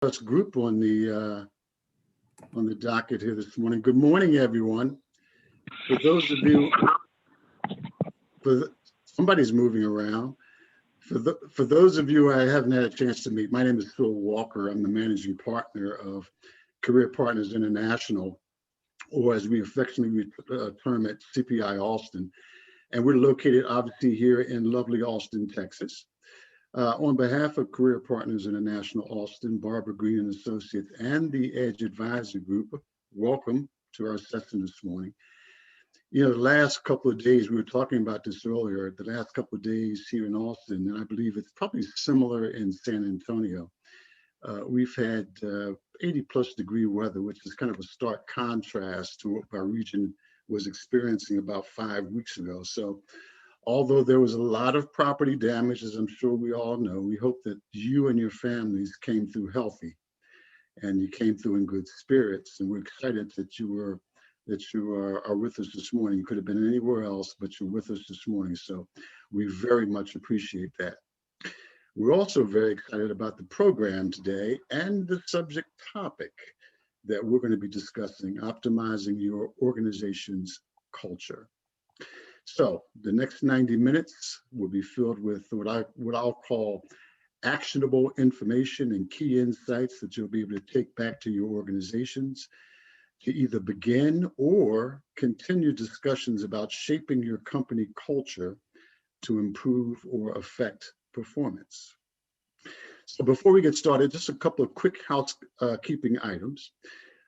Us group on the docket here this morning. Good morning, everyone. For those of you, somebody's moving around. For those of you I haven't had a chance to meet, my name is Phil Walker. I'm the managing partner of Career Partners International, or as we affectionately term it, CPI Austin. And we're located obviously here in lovely Austin, Texas. On behalf of Career Partners International Austin, Barbara Green and Associates, and the Edge Advisory Group, welcome to our session this morning. You know, the last couple of days, we were talking about this earlier, the last couple of days here in Austin, and I believe it's probably similar in San Antonio. We've had 80+ degree weather, which is kind of a stark contrast to what our region was experiencing about 5 weeks ago. So although there was a lot of property damage, as I'm sure we all know, we hope that you and your families came through healthy and you came through in good spirits. And we're excited that you are with us this morning. You could have been anywhere else, but you're with us this morning. So we very much appreciate that. We're also very excited about the program today and the subject topic that we're going to be discussing, optimizing your organization's culture. So the next 90 minutes will be filled with what I'll call actionable information and key insights that you'll be able to take back to your organizations to either begin or continue discussions about shaping your company culture to improve or affect performance. So before we get started, just a couple of quick housekeeping items.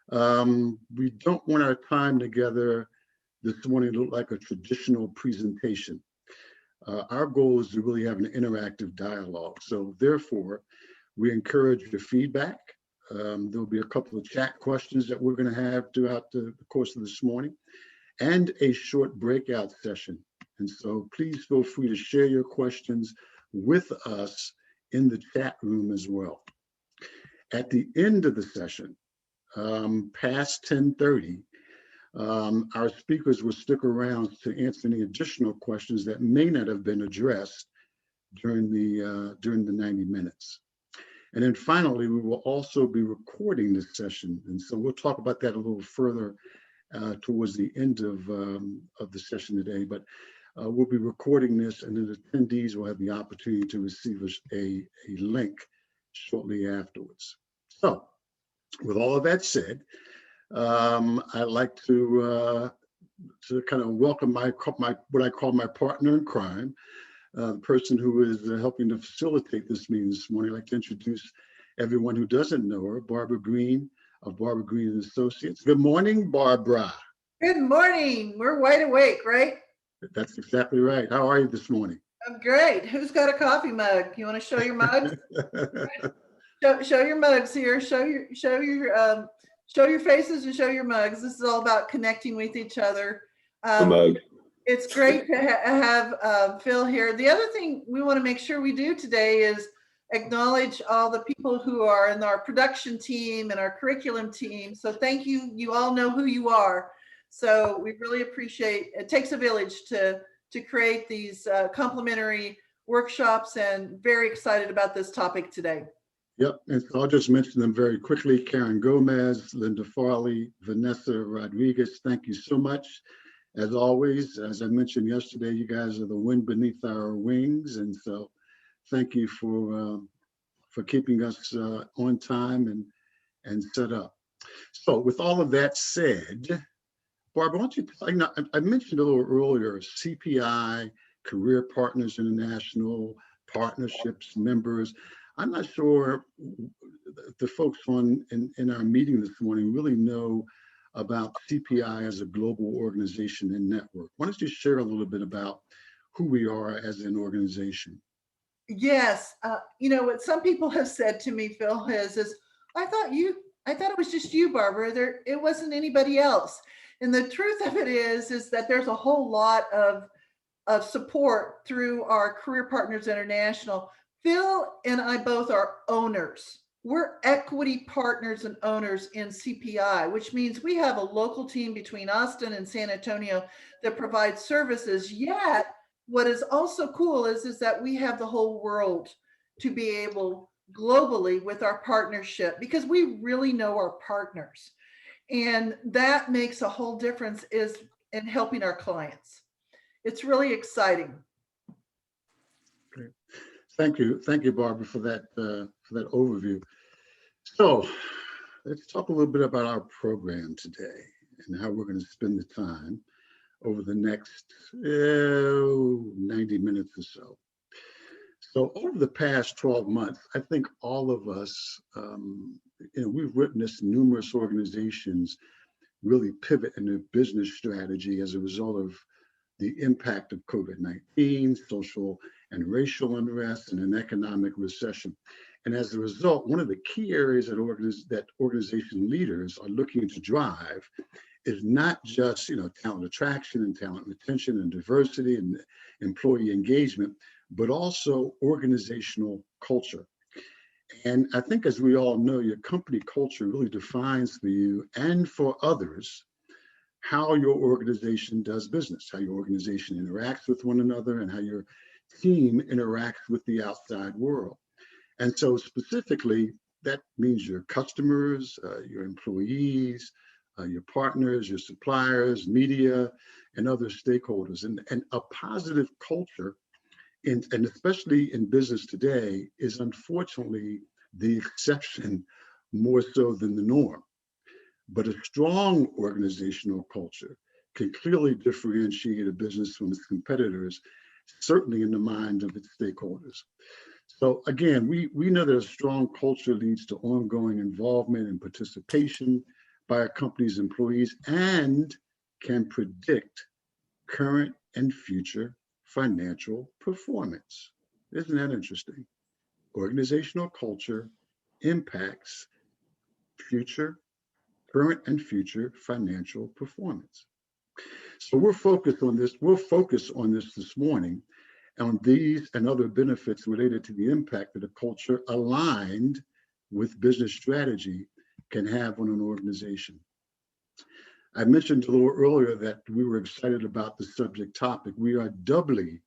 We don't want our time together this morning to look like a traditional presentation. Our goal is to really have an interactive dialogue. So therefore, we encourage your feedback. There'll be a couple of chat questions that we're going to have throughout the course of this morning and a short breakout session. And so please feel free to share your questions with us in the chat room as well. At the end of the session, past 10:30, our speakers will stick around to answer any additional questions that may not have been addressed during the 90 minutes. And then finally, we will also be recording this session. And so we'll talk about that a little further towards the end of the session today. But we'll be recording this, and then the attendees will have the opportunity to receive a link shortly afterwards. So with all of that said, I'd like to kind of welcome what I call my partner in crime, the person who is helping to facilitate this meeting this morning. I'd like to introduce everyone who doesn't know her, Barbara Green of Barbara Green and Associates. Good morning, Barbara. Good morning. We're wide awake, right? That's exactly right. How are you this morning? I'm great. Who's got a coffee mug? You want to show your mugs? show your mugs here. Show your faces and show your mugs. This is all about connecting with each other. It's great to have Phil here. The other thing we want to make sure we do today is acknowledge all the people who are in our production team and our curriculum team. So thank you. You all know who you are. So we really appreciate it. Takes a village to create these complimentary workshops, and very excited about this topic today. Yep, and so I'll just mention them very quickly. Karen Gomez, Linda Farley, Vanessa Rodriguez, thank you so much. As always, as I mentioned yesterday, you guys are the wind beneath our wings, and so thank you for keeping us on time and set up. So with all of that said, Barbara, why don't you, I mentioned a little earlier, CPI, Career Partners International, partnerships, members. I'm not sure the folks in our meeting this morning really know about CPI as a global organization and network. Why don't you share a little bit about who we are as an organization? Yes, you know what some people have said to me, Phil, is I thought it was just you, Barbara. It wasn't anybody else. And the truth of it is that there's a whole lot of support through our Career Partners International. Phil and I both are owners. We're equity partners and owners in CPI, which means we have a local team between Austin and San Antonio that provides services. Yet, what is also cool is that we have the whole world to be able globally with our partnership because we really know our partners. And that makes a whole difference is in helping our clients. It's really exciting. Great. Thank you, Barbara, for that overview. So let's talk a little bit about our program today and how we're going to spend the time over the next 90 minutes or so. So over the past 12 months, I think all of us, we've witnessed numerous organizations really pivot in their business strategy as a result of the impact of COVID-19, social and racial unrest, and an economic recession. And as a result, one of the key areas that organization leaders are looking to drive is not just talent attraction and talent retention and diversity and employee engagement, but also organizational culture. And I think, as we all know, your company culture really defines for you and for others how your organization does business, how your organization interacts with one another, and how your team interacts with the outside world. And so specifically, that means your customers, your employees, your partners, your suppliers, media, and other stakeholders. And a positive culture, and especially in business today, is unfortunately the exception more so than the norm. But a strong organizational culture can clearly differentiate a business from its competitors, certainly in the mind of its stakeholders. So again, we know that a strong culture leads to ongoing involvement and participation by a company's employees and can predict current and future financial performance. Isn't that interesting? Organizational culture impacts current and future financial performance. So we'll focus on this this morning on these and other benefits related to the impact that a culture aligned with business strategy can have on an organization. I mentioned a little earlier that we were excited about the subject topic. We are doubly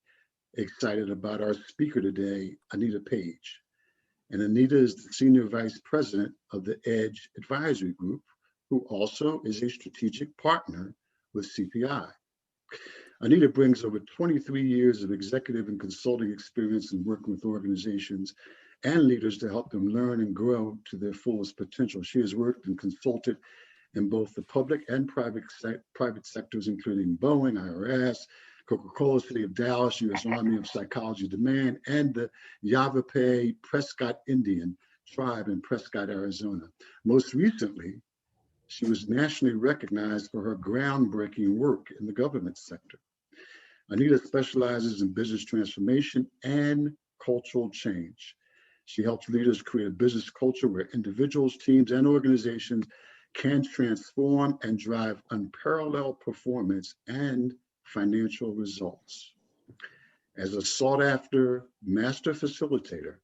excited about our speaker today, Anita Page. And Anita is the Senior Vice President of the EDGE Advisory Group, who also is a strategic partner with CPI. Anita brings over 23 years of executive and consulting experience in working with organizations and leaders to help them learn and grow to their fullest potential. She has worked and consulted in both the public and private sectors, including Boeing, IRS, Coca-Cola, City of Dallas, U.S. Army of Psychology Demand, and the Yavapai Prescott Indian tribe in Prescott, Arizona. Most recently, she was nationally recognized for her groundbreaking work in the government sector. Anita specializes in business transformation and cultural change. She helps leaders create a business culture where individuals, teams, and organizations can transform and drive unparalleled performance and financial results. As a sought-after master facilitator,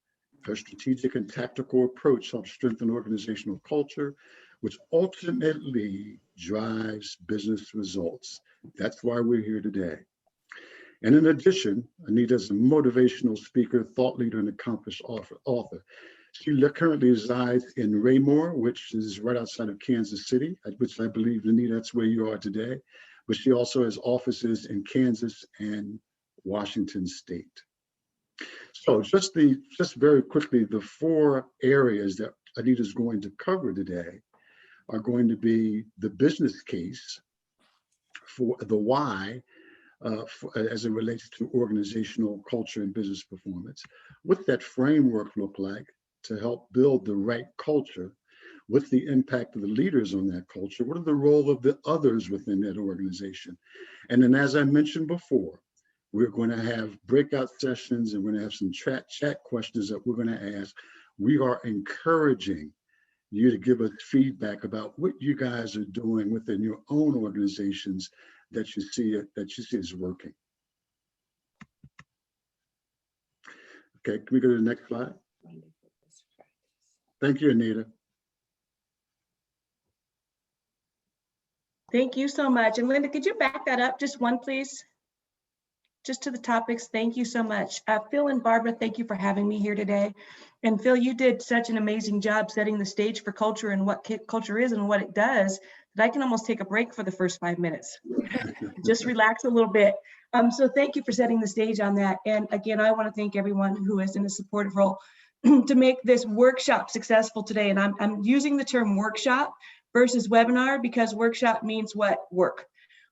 her strategic and tactical approach helps strengthen organizational culture, which ultimately drives business results. That's why we're here today. And in addition, Anita is a motivational speaker, thought leader, and accomplished author. She currently resides in Raymore, which is right outside of Kansas City, which I believe, Anita, that's where you are today. But she also has offices in Kansas and Washington State. So just very quickly, the four areas that Anita is going to cover today are going to be the business case for the why, as it relates to organizational culture and business performance. What's that framework look like to help build the right culture? What's the impact of the leaders on that culture? What are the role of the others within that organization? And then, as I mentioned before, we're going to have breakout sessions and we're going to have some chat questions that we're going to ask. We are encouraging you to give us feedback about what you guys are doing within your own organizations that you see is working. Okay, can we go to the next slide? Thank you, Anita. Thank you so much. And Linda, could you back that up just one, please? just to the topics, thank you so much. Phil and Barbara, thank you for having me here today. And Phil, you did such an amazing job setting the stage for culture and what culture is and what it does, that I can almost take a break for the first 5 minutes. Just relax a little bit. So thank you for setting the stage on that. And again, I want to thank everyone who is in a supportive role to make this workshop successful today. And I'm using the term workshop versus webinar because workshop means what? Work.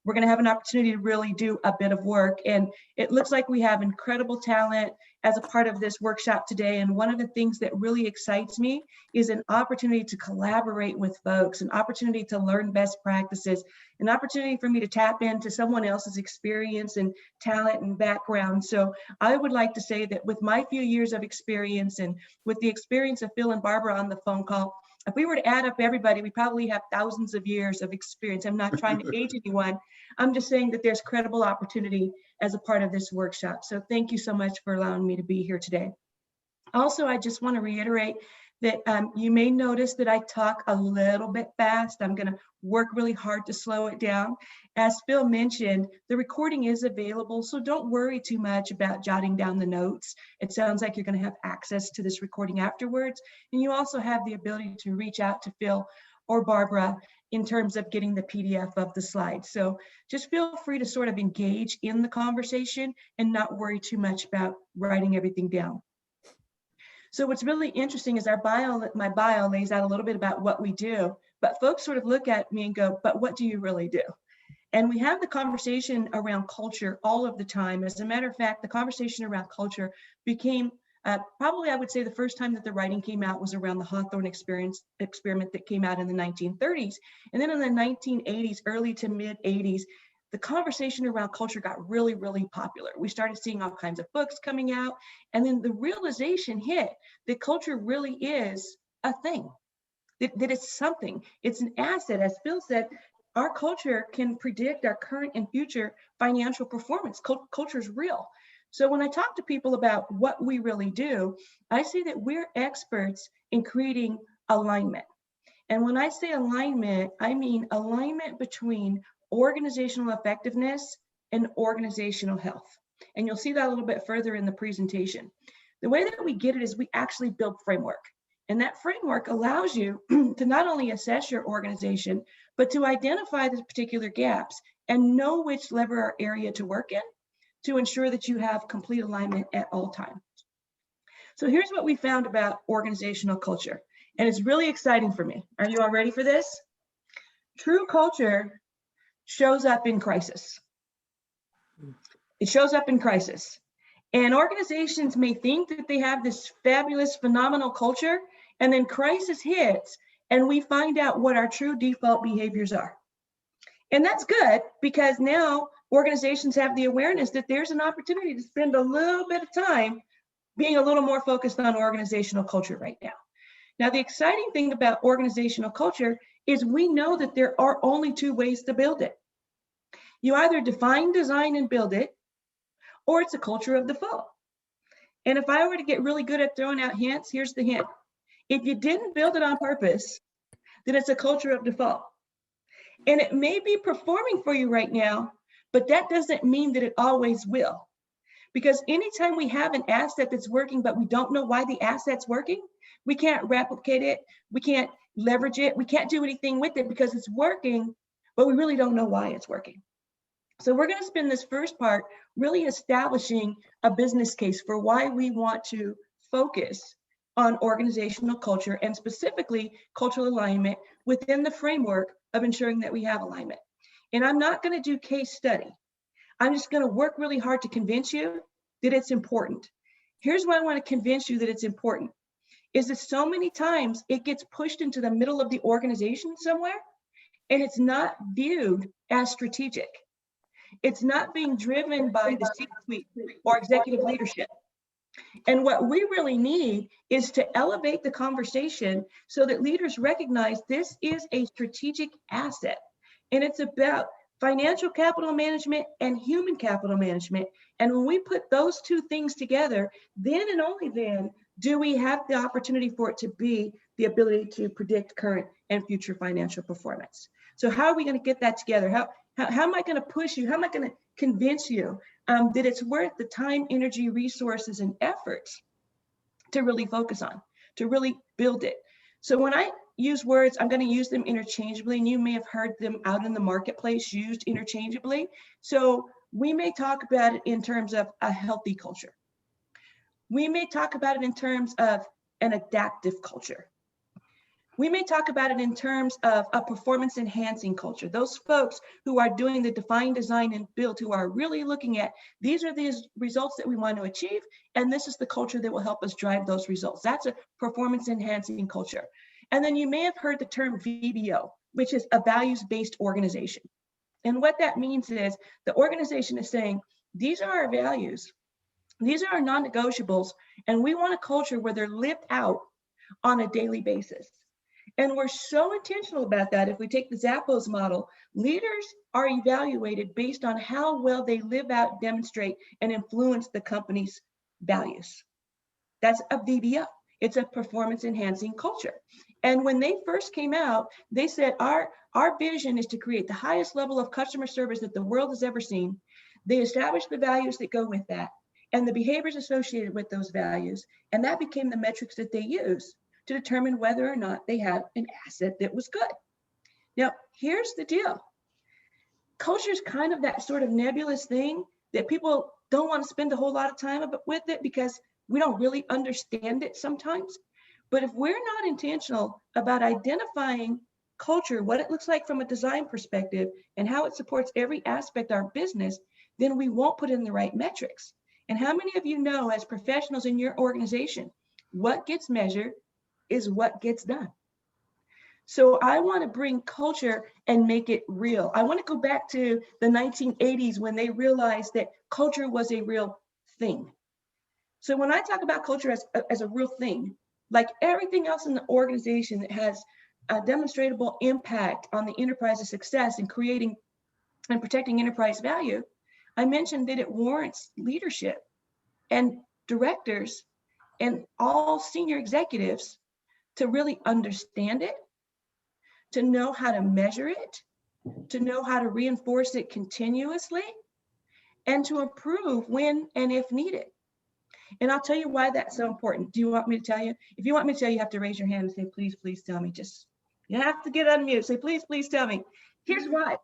We're going to have an opportunity to really do a bit of work. And it looks like we have incredible talent as a part of this workshop today. And one of the things that really excites me is an opportunity to collaborate with folks, an opportunity to learn best practices, an opportunity for me to tap into someone else's experience and talent and background. So I would like to say that with my few years of experience and with the experience of Phil and Barbara on the phone call, if we were to add up everybody, we probably have thousands of years of experience. I'm not trying to age anyone. I'm just saying that there's credible opportunity as a part of this workshop. So thank you so much for allowing me to be here today. Also, I just want to reiterate that you may notice that I talk a little bit fast. I'm going to work really hard to slow it down. As Phil mentioned, the recording is available, so don't worry too much about jotting down the notes. It sounds like you're going to have access to this recording afterwards. And you also have the ability to reach out to Phil or Barbara in terms of getting the PDF of the slides. So just feel free to sort of engage in the conversation and not worry too much about writing everything down. So what's really interesting is my bio lays out a little bit about what we do, but folks sort of look at me and go, but what do you really do? And we have the conversation around culture all of the time. As a matter of fact, the conversation around culture became probably, I would say, the first time that the writing came out was around the Hawthorne experiment that came out in the 1930s. And then in the 1980s, early to mid 80s, the conversation around culture got really, really popular. We started seeing all kinds of books coming out. And then the realization hit that culture really is a thing, that it's something, it's an asset. As Phil said, our culture can predict our current and future financial performance. Culture is real. So when I talk to people about what we really do, I say that we're experts in creating alignment. And when I say alignment, I mean alignment between organizational effectiveness and organizational health. And you'll see that a little bit further in the presentation. The way that we get it is we actually build framework. And that framework allows you to not only assess your organization, but to identify the particular gaps and know which lever or area to work in to ensure that you have complete alignment at all times. So here's what we found about organizational culture. And it's really exciting for me. Are you all ready for this? True culture shows up in crisis. It shows up in crisis. And organizations may think that they have this fabulous, phenomenal culture, and then crisis hits, and we find out what our true default behaviors are. And that's good, because now organizations have the awareness that there's an opportunity to spend a little bit of time being a little more focused on organizational culture right now. Now, the exciting thing about organizational culture is we know that there are only two ways to build it. You either define, design, and build it, or it's a culture of default. And if I were to get really good at throwing out hints, here's the hint. If you didn't build it on purpose, then it's a culture of default. And it may be performing for you right now, but that doesn't mean that it always will. Because anytime we have an asset that's working, but we don't know why the asset's working, we can't replicate it, we can't leverage it, we can't do anything with it because it's working, but we really don't know why it's working. So we're going to spend this first part really establishing a business case for why we want to focus on organizational culture and specifically cultural alignment within the framework of ensuring that we have alignment. And I'm not going to do case study. I'm just going to work really hard to convince you that it's important. Here's why I want to convince you that it's important, is that so many times it gets pushed into the middle of the organization somewhere, and it's not viewed as strategic. It's not being driven by the C-suite or executive leadership. And what we really need is to elevate the conversation so that leaders recognize this is a strategic asset. And it's about financial capital management and human capital management. And when we put those two things together, then and only then do we have the opportunity for it to be the ability to predict current and future financial performance. So how are we going to get that together? How am I going to push you? How am I going to convince you that it's worth the time, energy, resources, and efforts to really focus on, to really build it. So when I use words, I'm going to use them interchangeably, and you may have heard them out in the marketplace used interchangeably. So we may talk about it in terms of a healthy culture. We may talk about it in terms of an adaptive culture. We may talk about it in terms of a performance enhancing culture. Those folks who are doing the define, design, and build, who are really looking at, these are the results that we want to achieve, and this is the culture that will help us drive those results. That's a performance enhancing culture. And then you may have heard the term VBO, which is a values-based organization. And what that means is the organization is saying, these are our values, these are our non-negotiables, and we want a culture where they're lived out on a daily basis. And we're so intentional about that. If we take the Zappos model, leaders are evaluated based on how well they live out, demonstrate, and influence the company's values. That's a VBO. It's a performance enhancing culture. And when they first came out, they said, our vision is to create the highest level of customer service that the world has ever seen. They established the values that go with that and the behaviors associated with those values. And that became the metrics that they used to determine whether or not they had an asset that was good. Now, here's the deal. Culture is kind of that sort of nebulous thing that people don't want to spend a whole lot of time with it because we don't really understand it sometimes. But if we're not intentional about identifying culture, what it looks like from a design perspective, and how it supports every aspect of our business, then we won't put in the right metrics. And how many of you know, as professionals in your organization, what gets measured is what gets done? So I want to bring culture and make it real. I want to go back to the 1980s when they realized that culture was a real thing. So when I talk about culture as a real thing, like everything else in the organization that has a demonstrable impact on the enterprise's success in creating and protecting enterprise value, I mentioned that it warrants leadership and directors and all senior executives to really understand it, to know how to measure it, to know how to reinforce it continuously, and to improve when and if needed. And I'll tell you why that's so important. Do you want me to tell you? If you want me to tell you, you have to raise your hand and say, please, please tell me. Just, you have to get unmuted. Say, please, please tell me. Here's why.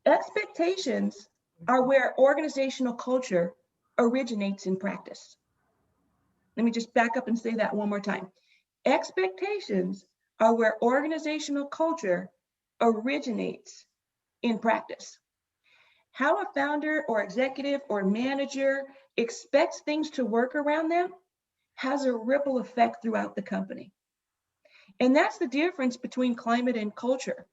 Expectations are where organizational culture originates in practice. Let me just back up and say that one more time. Expectations are where organizational culture originates in practice. How a founder or executive or manager expects things to work around them has a ripple effect throughout the company. And that's the difference between climate and culture.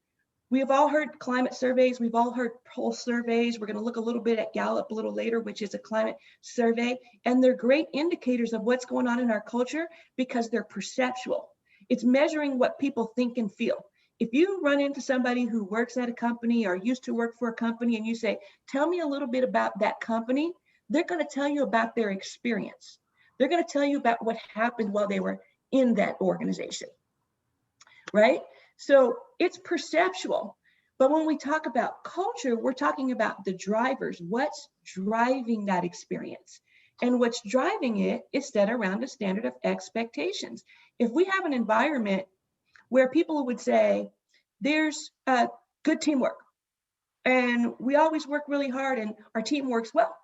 We have all heard climate surveys. We've all heard pulse surveys. We're going to look a little bit at Gallup a little later, which is a climate survey. And they're great indicators of what's going on in our culture because they're perceptual. It's measuring what people think and feel. If you run into somebody who works at a company or used to work for a company and you say, tell me a little bit about that company, they're going to tell you about their experience. They're going to tell you about what happened while they were in that organization, right? So it's perceptual. But when we talk about culture, we're talking about the drivers. What's driving that experience? And what's driving it is set around a standard of expectations. If we have an environment where people would say, there's good teamwork, and we always work really hard and our team works well.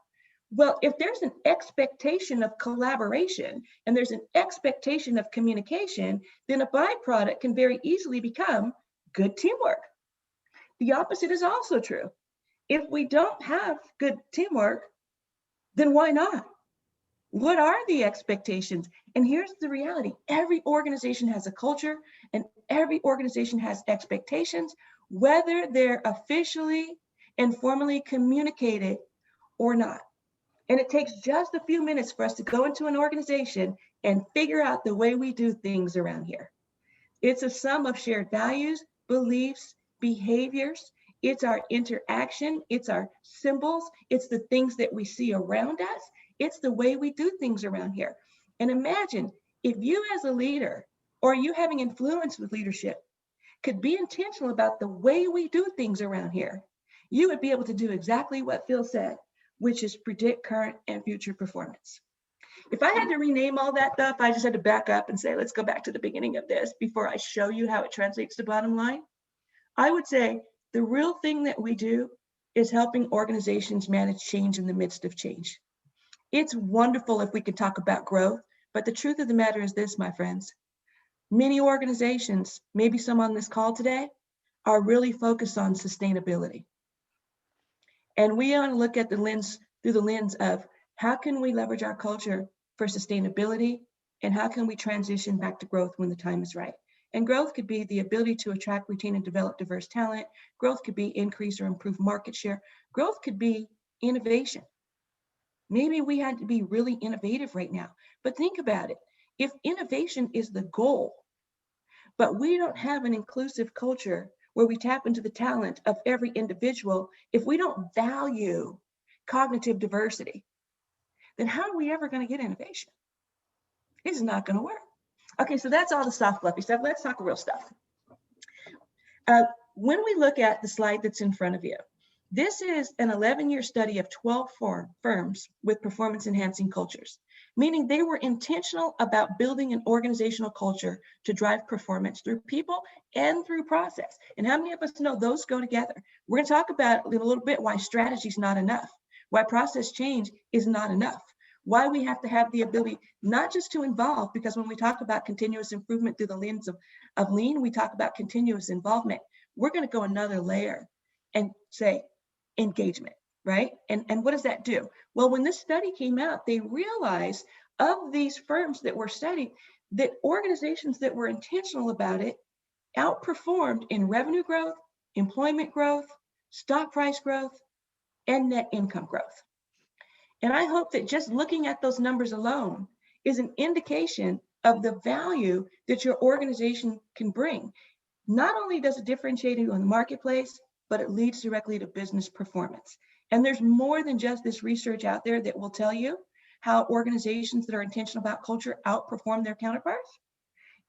Well, if there's an expectation of collaboration and there's an expectation of communication, then a byproduct can very easily become good teamwork. The opposite is also true. If we don't have good teamwork, then why not? What are the expectations? And here's the reality. Every organization has a culture and every organization has expectations, whether they're officially and formally communicated or not. And it takes just a few minutes for us to go into an organization and figure out the way we do things around here. It's a sum of shared values, beliefs, behaviors. It's our interaction. It's our symbols. It's the things that we see around us. It's the way we do things around here. And imagine if you as a leader or you having influence with leadership could be intentional about the way we do things around here, you would be able to do exactly what Phil said. which is predict current and future performance. If I had to rename all that stuff, I just had to back up and say, let's go back to the beginning of this before I show you how it translates to bottom line. I would say the real thing that we do is helping organizations manage change in the midst of change. It's wonderful if we could talk about growth, but the truth of the matter is this, my friends. Many organizations, maybe some on this call today, are really focused on sustainability. And we want to look at the lens through the lens of how can we leverage our culture for sustainability, and how can we transition back to growth when the time is right? And growth could be the ability to attract, retain, and develop diverse talent. Growth could be increase or improve market share. Growth could be innovation. Maybe we had to be really innovative right now, but think about it. If innovation is the goal, but we don't have an inclusive culture where we tap into the talent of every individual, if we don't value cognitive diversity, then how are we ever going to get innovation? It's not going to work. Okay, so that's all the soft, fluffy stuff. Let's talk real stuff. When we look at the slide that's in front of you, this is an 11-year study of 12 firms with performance-enhancing cultures, meaning they were intentional about building an organizational culture to drive performance through people and through process. And how many of us know those go together? We're going to talk about in a little bit why strategy is not enough, why process change is not enough, why we have to have the ability not just to involve, because when we talk about continuous improvement through the lens of lean, we talk about continuous involvement. We're going to go another layer and say engagement, right? And what does that do? Well, when this study came out, they realized of these firms that were studied, that organizations that were intentional about it outperformed in revenue growth, employment growth, stock price growth, and net income growth. And I hope that just looking at those numbers alone is an indication of the value that your organization can bring. Not only does it differentiate you in the marketplace, but it leads directly to business performance. And there's more than just this research out there that will tell you how organizations that are intentional about culture outperform their counterparts.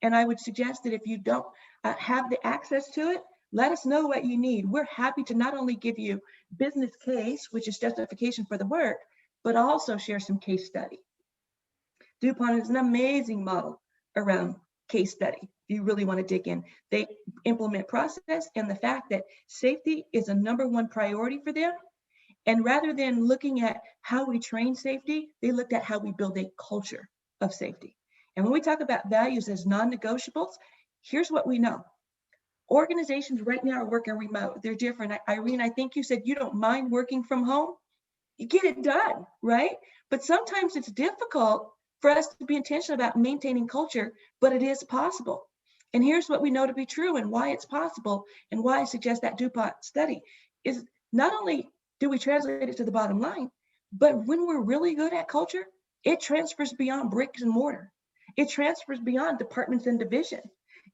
And I would suggest that if you don't have the access to it, let us know what you need. We're happy to not only give you business case, which is justification for the work, but also share some case study. DuPont is an amazing model around case study. If you really want to dig in, they implement process and the fact that safety is a #1 priority for them. And rather than looking at how we train safety, they looked at how we build a culture of safety. And when we talk about values as non-negotiables, here's what we know. Organizations right now are working remote. They're different. Irene, I think you said you don't mind working from home. You get it done, right? But sometimes it's difficult for us to be intentional about maintaining culture, but it is possible. And here's what we know to be true and why it's possible, and why I suggest that DuPont study is not only do we translate it to the bottom line, but when we're really good at culture, it transfers beyond bricks and mortar. It transfers beyond departments and division.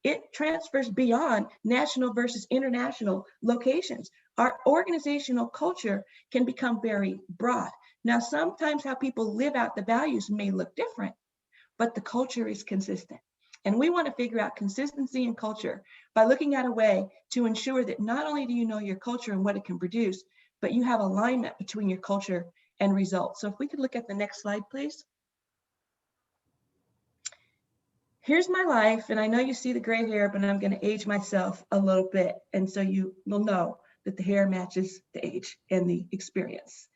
It transfers beyond national versus international locations. Our organizational culture can become very broad. Now, sometimes how people live out the values may look different, but the culture is consistent. And we want to figure out consistency in culture by looking at a way to ensure that not only do you know your culture and what it can produce, but you have alignment between your culture and results. So if we could look at the next slide, please. Here's my life, and I know you see the gray hair, but I'm going to age myself a little bit. And so you will know that the hair matches the age and the experience.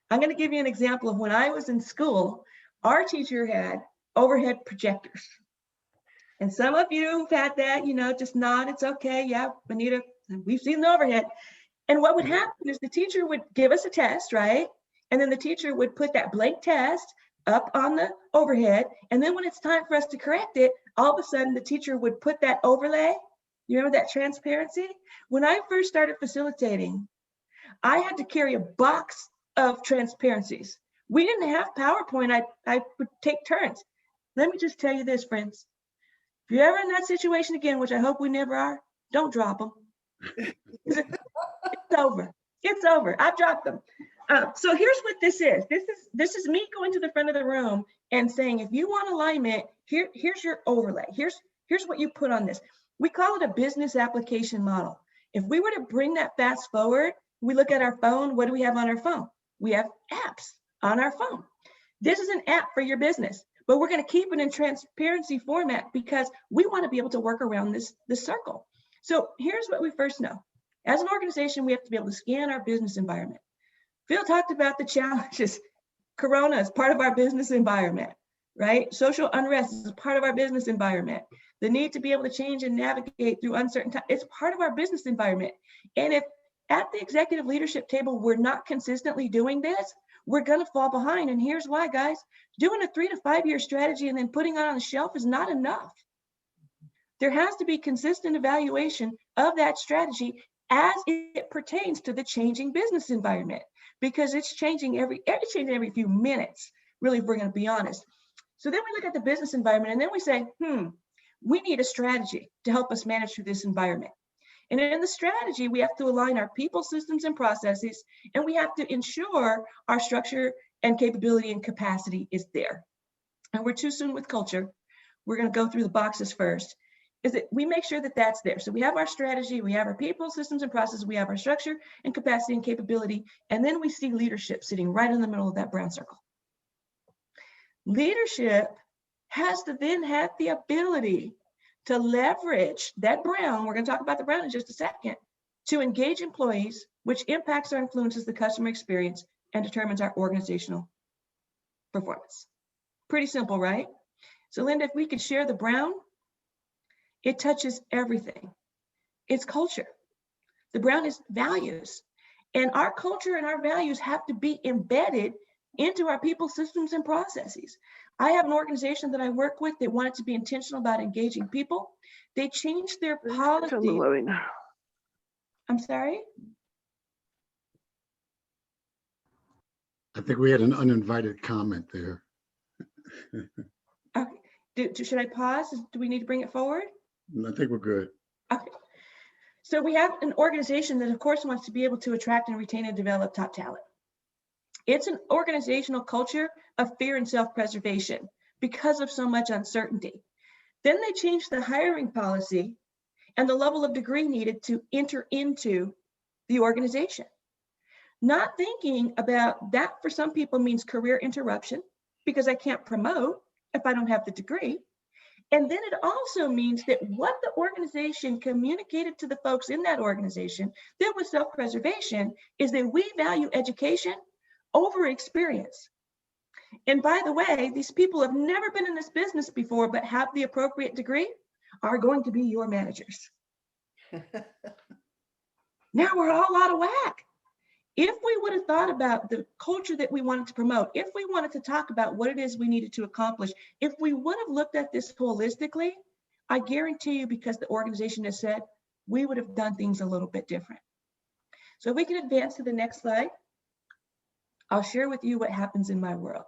I'm going to give you an example of when I was in school, our teacher had overhead projectors. And some of you who've had that, just nod, it's okay. Yeah, Benita, we've seen the overhead. And what would happen is the teacher would give us a test, right? And then the teacher would put that blank test up on the overhead. And then when it's time for us to correct it, all of a sudden the teacher would put that overlay. You remember that transparency? When I first started facilitating, I had to carry a box of transparencies. We didn't have PowerPoint. I would take turns. Let me just tell you this, friends. If you're ever in that situation again, which I hope we never are, don't drop them. It's over. It's over. I've dropped them. So here's what this is. This is me going to the front of the room and saying, if you want alignment, here's your overlay. Here's what you put on this. We call it a business application model. If we were to bring that fast forward, we look at our phone. What do we have on our phone? We have apps on our phone. This is an app for your business, but we're going to keep it in transparency format because we want to be able to work around this circle. So here's what we first know. As an organization, we have to be able to scan our business environment. Phil talked about the challenges. Corona is part of our business environment, right? Social unrest is part of our business environment. The need to be able to change and navigate through uncertain times, it's part of our business environment. And if at the executive leadership table, we're not consistently doing this, we're gonna fall behind. And here's why, guys. Doing a 3 to 5 year strategy and then putting it on the shelf is not enough. There has to be consistent evaluation of that strategy as it pertains to the changing business environment, because it's changing every few minutes, really, if we're gonna be honest. So then we look at the business environment and then we say, we need a strategy to help us manage through this environment. And in the strategy, we have to align our people, systems, and processes, and we have to ensure our structure and capability and capacity is there. And we're too soon with culture. We're going to go through the boxes first, is that we make sure that that's there. So we have our strategy, we have our people, systems, and processes, we have our structure and capacity and capability, and then we see leadership sitting right in the middle of that brown circle. Leadership has to then have the ability to leverage that brown, we're going to talk about the brown in just a second, to engage employees, which impacts or influences the customer experience and determines our organizational performance. Pretty simple, right? So Linda, if we could share the brown, it touches everything. It's culture. The brown is values. And our culture and our values have to be embedded into our people, systems, and processes. I have an organization that I work with that wanted to be intentional about engaging people. They changed their policy. I'm sorry? I think we had an uninvited comment there. Okay. Should I pause? Do we need to bring it forward? I think we're good. Okay. So we have an organization that, of course, wants to be able to attract and retain and develop top talent. It's an organizational culture of fear and self-preservation because of so much uncertainty. Then they changed the hiring policy and the level of degree needed to enter into the organization. Not thinking about that for some people means career interruption because I can't promote if I don't have the degree. And then it also means that what the organization communicated to the folks in that organization that was self-preservation is that we value education over experience. And by the way, these people have never been in this business before, but have the appropriate degree, are going to be your managers. Now we're all out of whack. If we would have thought about the culture that we wanted to promote, if we wanted to talk about what it is we needed to accomplish, if we would have looked at this holistically, I guarantee you, because the organization has said, we would have done things a little bit different. So if we can advance to the next slide, I'll share with you what happens in my world.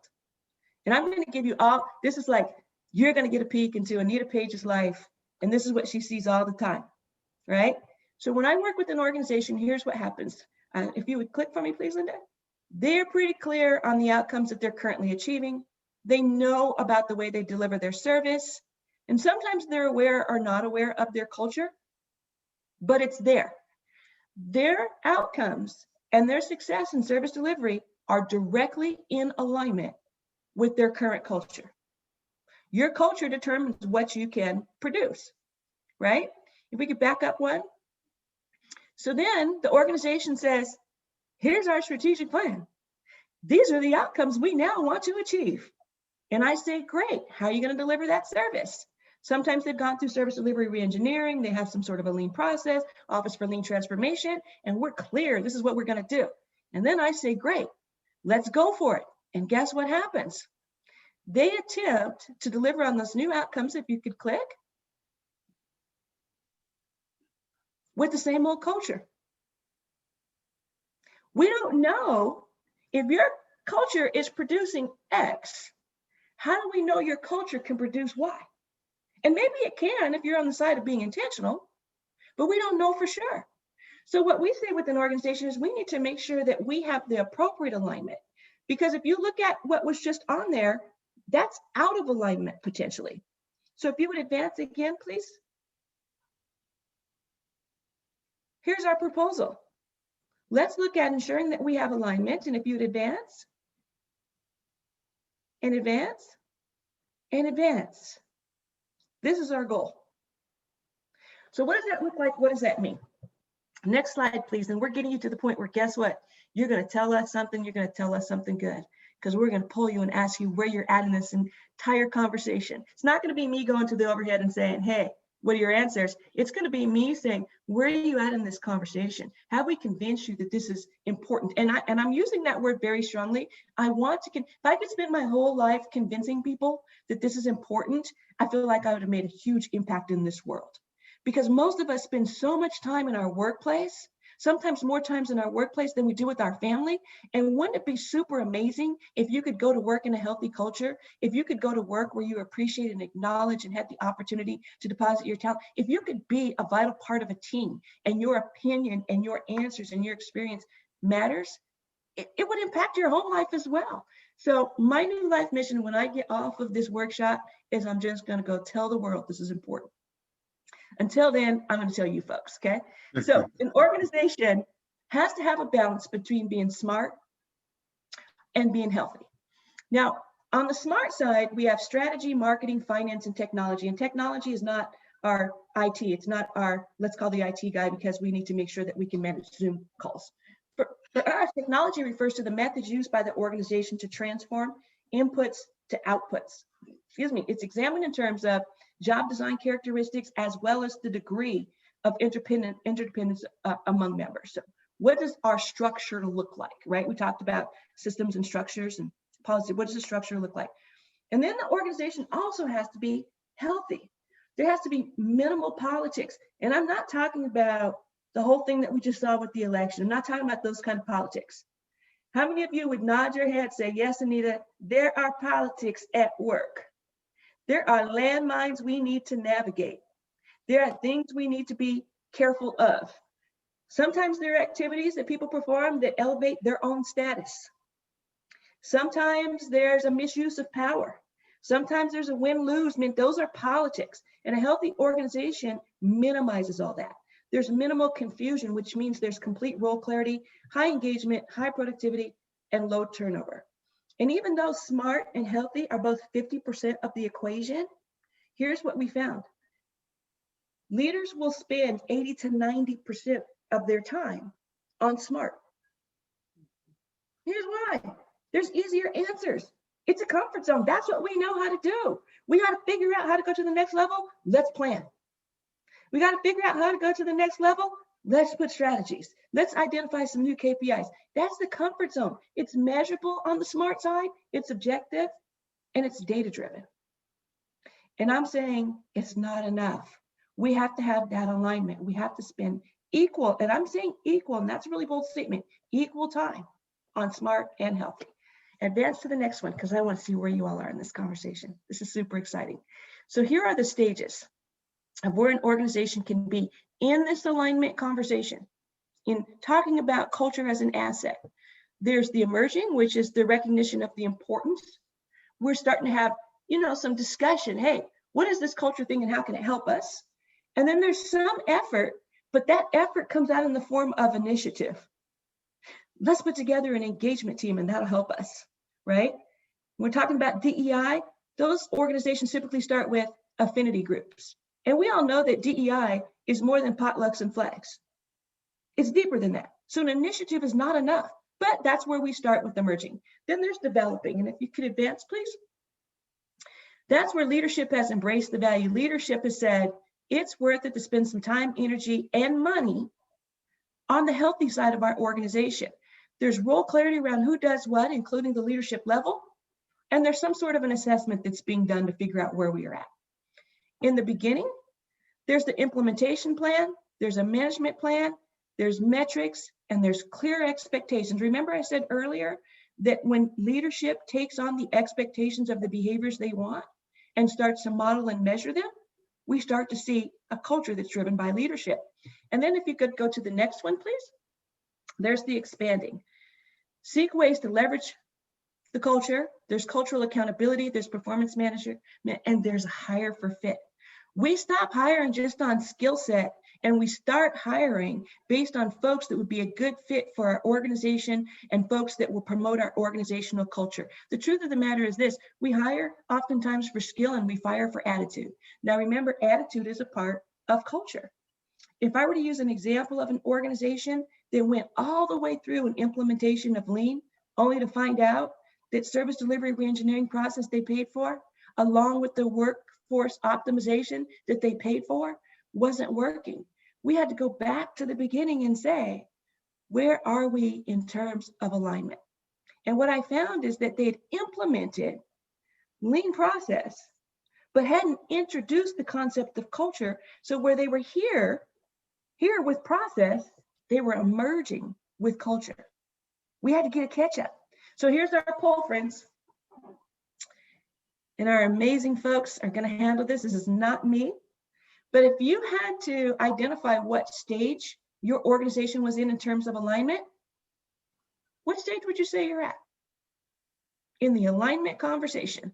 And I'm going to give you all, this is like, you're going to get a peek into Anita Page's life, and this is what she sees all the time, right? So when I work with an organization, here's what happens. If you would click for me, please, Linda. They're pretty clear on the outcomes that they're currently achieving. They know about the way they deliver their service. And sometimes they're aware or not aware of their culture, but it's there. Their outcomes and their success in service delivery are directly in alignment with their current culture. Your culture determines what you can produce, right? If we could back up one. So then the organization says, here's our strategic plan. These are the outcomes we now want to achieve. And I say, great, how are you going to deliver that service? Sometimes they've gone through service delivery reengineering. They have some sort of a lean process, Office for Lean Transformation, and we're clear, this is what we're going to do. And then I say, great, let's go for it. And guess what happens? They attempt to deliver on those new outcomes, if you could click, with the same old culture. We don't know if your culture is producing X, how do we know your culture can produce Y? And maybe it can if you're on the side of being intentional, but we don't know for sure. So what we say with an organization is we need to make sure that we have the appropriate alignment. Because if you look at what was just on there, that's out of alignment potentially. So if you would advance again, please. Here's our proposal. Let's look at ensuring that we have alignment. And if you'd advance, and advance, and advance. This is our goal. So what does that look like? What does that mean? Next slide, please. And we're getting you to the point where, guess what? You're going to tell us something. You're going to tell us something good, because we're going to pull you and ask you where you're at in this entire conversation. It's not going to be me going to the overhead and saying, hey, what are your answers? It's going to be me saying, where are you at in this conversation? Have we convinced you that this is important? And I'm using that word very strongly. I want to, if I could spend my whole life convincing people that this is important, I feel like I would have made a huge impact in this world. Because most of us spend so much time in our workplace, sometimes more times in our workplace than we do with our family. And wouldn't it be super amazing if you could go to work in a healthy culture, if you could go to work where you appreciate and acknowledge and had the opportunity to deposit your talent, if you could be a vital part of a team and your opinion and your answers and your experience matters, it would impact your whole life as well. So my new life mission when I get off of this workshop is I'm just going to go tell the world this is important. Until then, I'm going to tell you folks, okay? So an organization has to have a balance between being smart and being healthy. Now, on the smart side, we have strategy, marketing, finance, and technology. And technology is not our IT. It's not our, let's call the IT guy, because we need to make sure that we can manage Zoom calls. For us, technology refers to the methods used by the organization to transform inputs to outputs. Excuse me, it's examined in terms of job design characteristics, as well as the degree of interdependence among members. So what does our structure look like, right? We talked about systems and structures and policy. What does the structure look like? And then the organization also has to be healthy. There has to be minimal politics. And I'm not talking about the whole thing that we just saw with the election. I'm not talking about those kind of politics. How many of you would nod your head, say, yes, Anita, there are politics at work. There are landmines we need to navigate. There are things we need to be careful of. Sometimes there are activities that people perform that elevate their own status. Sometimes there's a misuse of power. Sometimes there's a win-lose. I mean, those are politics. And a healthy organization minimizes all that. There's minimal confusion, which means there's complete role clarity, high engagement, high productivity, and low turnover. And even though smart and healthy are both 50% of the equation, here's what we found. Leaders will spend 80 to 90% of their time on smart. Here's why. There's easier answers. It's a comfort zone. That's what we know how to do. We got to figure out how to go to the next level. Let's plan. We got to figure out how to go to the next level. Let's put strategies. Let's identify some new KPIs. That's the comfort zone. It's measurable on the smart side, it's objective, and it's data-driven. And I'm saying it's not enough. We have to have that alignment. We have to spend equal, and I'm saying equal, and that's a really bold statement, equal time on smart and healthy. Advance to the next one, because I want to see where you all are in this conversation. This is super exciting. So here are the stages of where an organization can be in this alignment conversation, in talking about culture as an asset. There's the emerging, which is the recognition of the importance. We're starting to have, some discussion. Hey, what is this culture thing and how can it help us? And then there's some effort, but that effort comes out in the form of initiative. Let's put together an engagement team and that'll help us, right? When we're talking about DEI, those organizations typically start with affinity groups. And we all know that DEI is more than potlucks and flags. It's deeper than that. So an initiative is not enough, but that's where we start with emerging. Then there's developing. And if you could advance, please. That's where leadership has embraced the value. Leadership has said, it's worth it to spend some time, energy, and money on the healthy side of our organization. There's role clarity around who does what, including the leadership level. And there's some sort of an assessment that's being done to figure out where we are at. In the beginning, there's the implementation plan, there's a management plan, there's metrics, and there's clear expectations. Remember I said earlier that when leadership takes on the expectations of the behaviors they want and starts to model and measure them, we start to see a culture that's driven by leadership. And then if you could go to the next one, please. There's the expanding. Seek ways to leverage the culture. There's cultural accountability, there's performance management, and there's a hire for fit. We stop hiring just on skill set And we start hiring based on folks that would be a good fit for our organization and folks that will promote our organizational culture. The truth of the matter is this: we hire oftentimes for skill and we fire for attitude. Now remember, attitude is a part of culture. If I were to use an example of an organization that went all the way through an implementation of Lean, only to find out that service delivery reengineering process they paid for, along with the workforce optimization that they paid for, wasn't working. We had to go back to the beginning and say, where are we in terms of alignment? And what I found is that they'd implemented Lean process, but hadn't introduced the concept of culture. So where they were here with process, they were emerging with culture. We had to get a catch up. So here's our poll, friends. And our amazing folks are going to handle this. This is not me. But if you had to identify what stage your organization was in terms of alignment, what stage would you say you're at in the alignment conversation?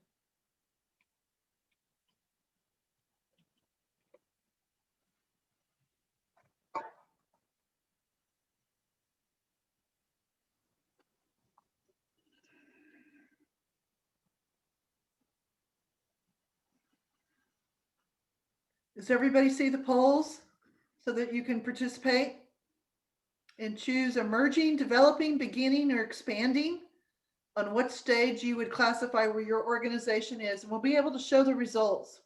Does everybody see the polls so that you can participate and choose emerging, developing, beginning, or expanding on what stage you would classify where your organization is? And we'll be able to show the results.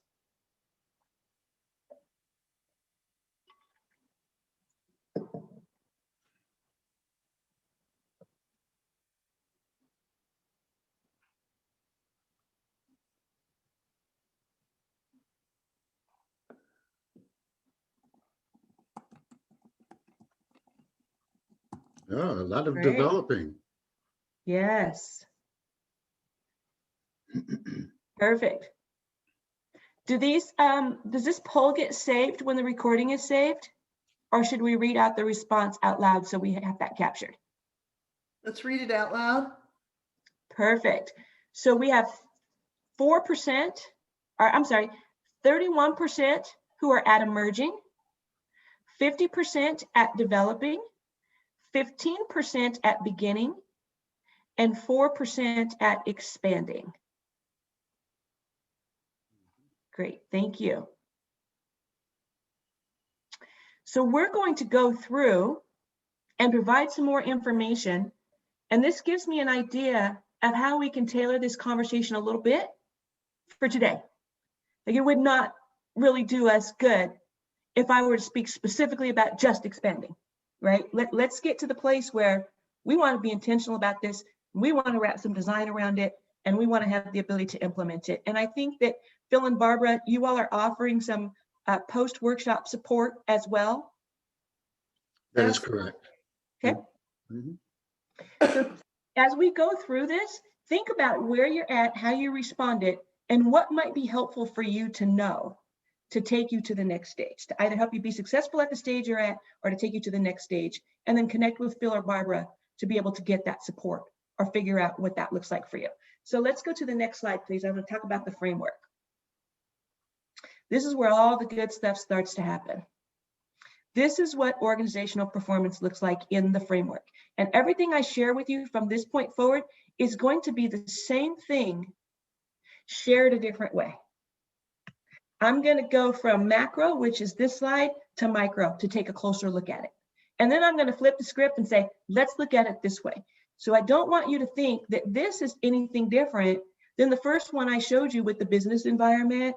Oh, a lot of Great. developing. Yes. Perfect. Does this poll get saved when the recording is saved? Or should we read out the response out loud so we have that captured? Let's read it out loud. Perfect. So we have 4%, or I'm sorry, 31% who are at emerging, 50% at developing, 15% at beginning, and 4% at expanding. Great, thank you. So we're going to go through and provide some more information. And this gives me an idea of how we can tailor this conversation a little bit for today. Like, it would not really do us good if I were to speak specifically about just expanding, right? Let's get to the place where we want to be intentional about this. We want to wrap some design around it, and we want to have the ability to implement it. And I think that Phil and Barbara, you all are offering some post-workshop support as well. That is correct. Okay. Mm-hmm. So as we go through this, think about where you're at, how you responded, and what might be helpful for you to know to take you to the next stage, to either help you be successful at the stage you're at or to take you to the next stage, and then connect with Phil or Barbara to be able to get that support or figure out what that looks like for you. So let's go to the next slide, please. I'm going to talk about the framework. This is where all the good stuff starts to happen. This is what organizational performance looks like in the framework. And everything I share with you from this point forward is going to be the same thing, shared a different way. I'm going to go from macro, which is this slide, to micro to take a closer look at it. And then I'm going to flip the script and say, let's look at it this way. So I don't want you to think that this is anything different than the first one I showed you with the business environment,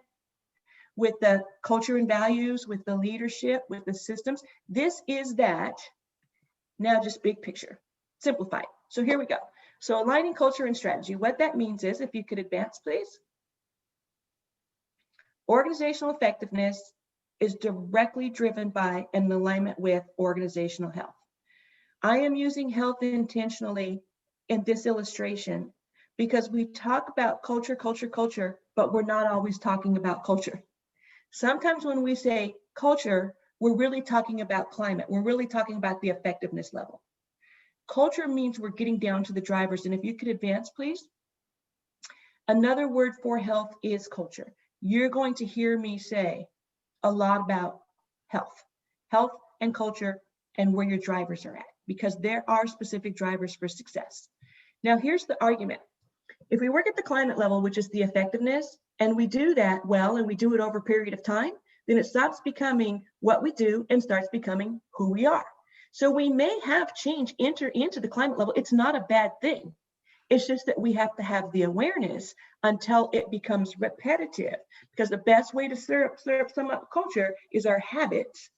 with the culture and values, with the leadership, with the systems. This is that. Now just big picture, simplified. So here we go. So aligning culture and strategy. What that means is, if you could advance, please. Organizational effectiveness is directly driven by an alignment with organizational health. I am using health intentionally in this illustration because we talk about culture, but we're not always talking about culture. Sometimes when we say culture, we're really talking about climate. We're really talking about the effectiveness level. Culture means we're getting down to the drivers. And if you could advance, please. Another word for health is culture. You're going to hear me say a lot about health. health and culture, and where your drivers are at, because there are specific drivers for success. Now, here's the argument. If we work at the climate level, which is the effectiveness, and we do that well, and we do it over a period of time, then it stops becoming what we do and starts becoming who we are. So we may have change enter into the climate level. It's not a bad thing. It's just that we have to have the awareness until it becomes repetitive, because the best way to sum up culture is our habits,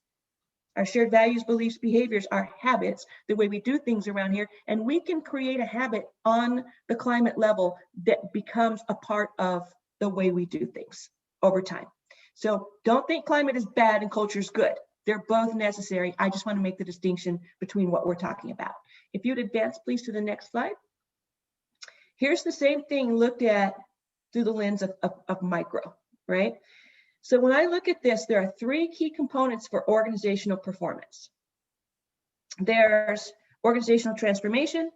our shared values, beliefs, behaviors, our habits, the way we do things around here. And we can create a habit on the climate level that becomes a part of the way we do things over time. So don't think climate is bad and culture is good. They're both necessary. I just want to make the distinction between what we're talking about. If you'd advance, please, to the next slide. Here's the same thing looked at through the lens of micro, right? So when I look at this, there are three key components for organizational performance. There's organizational transformation,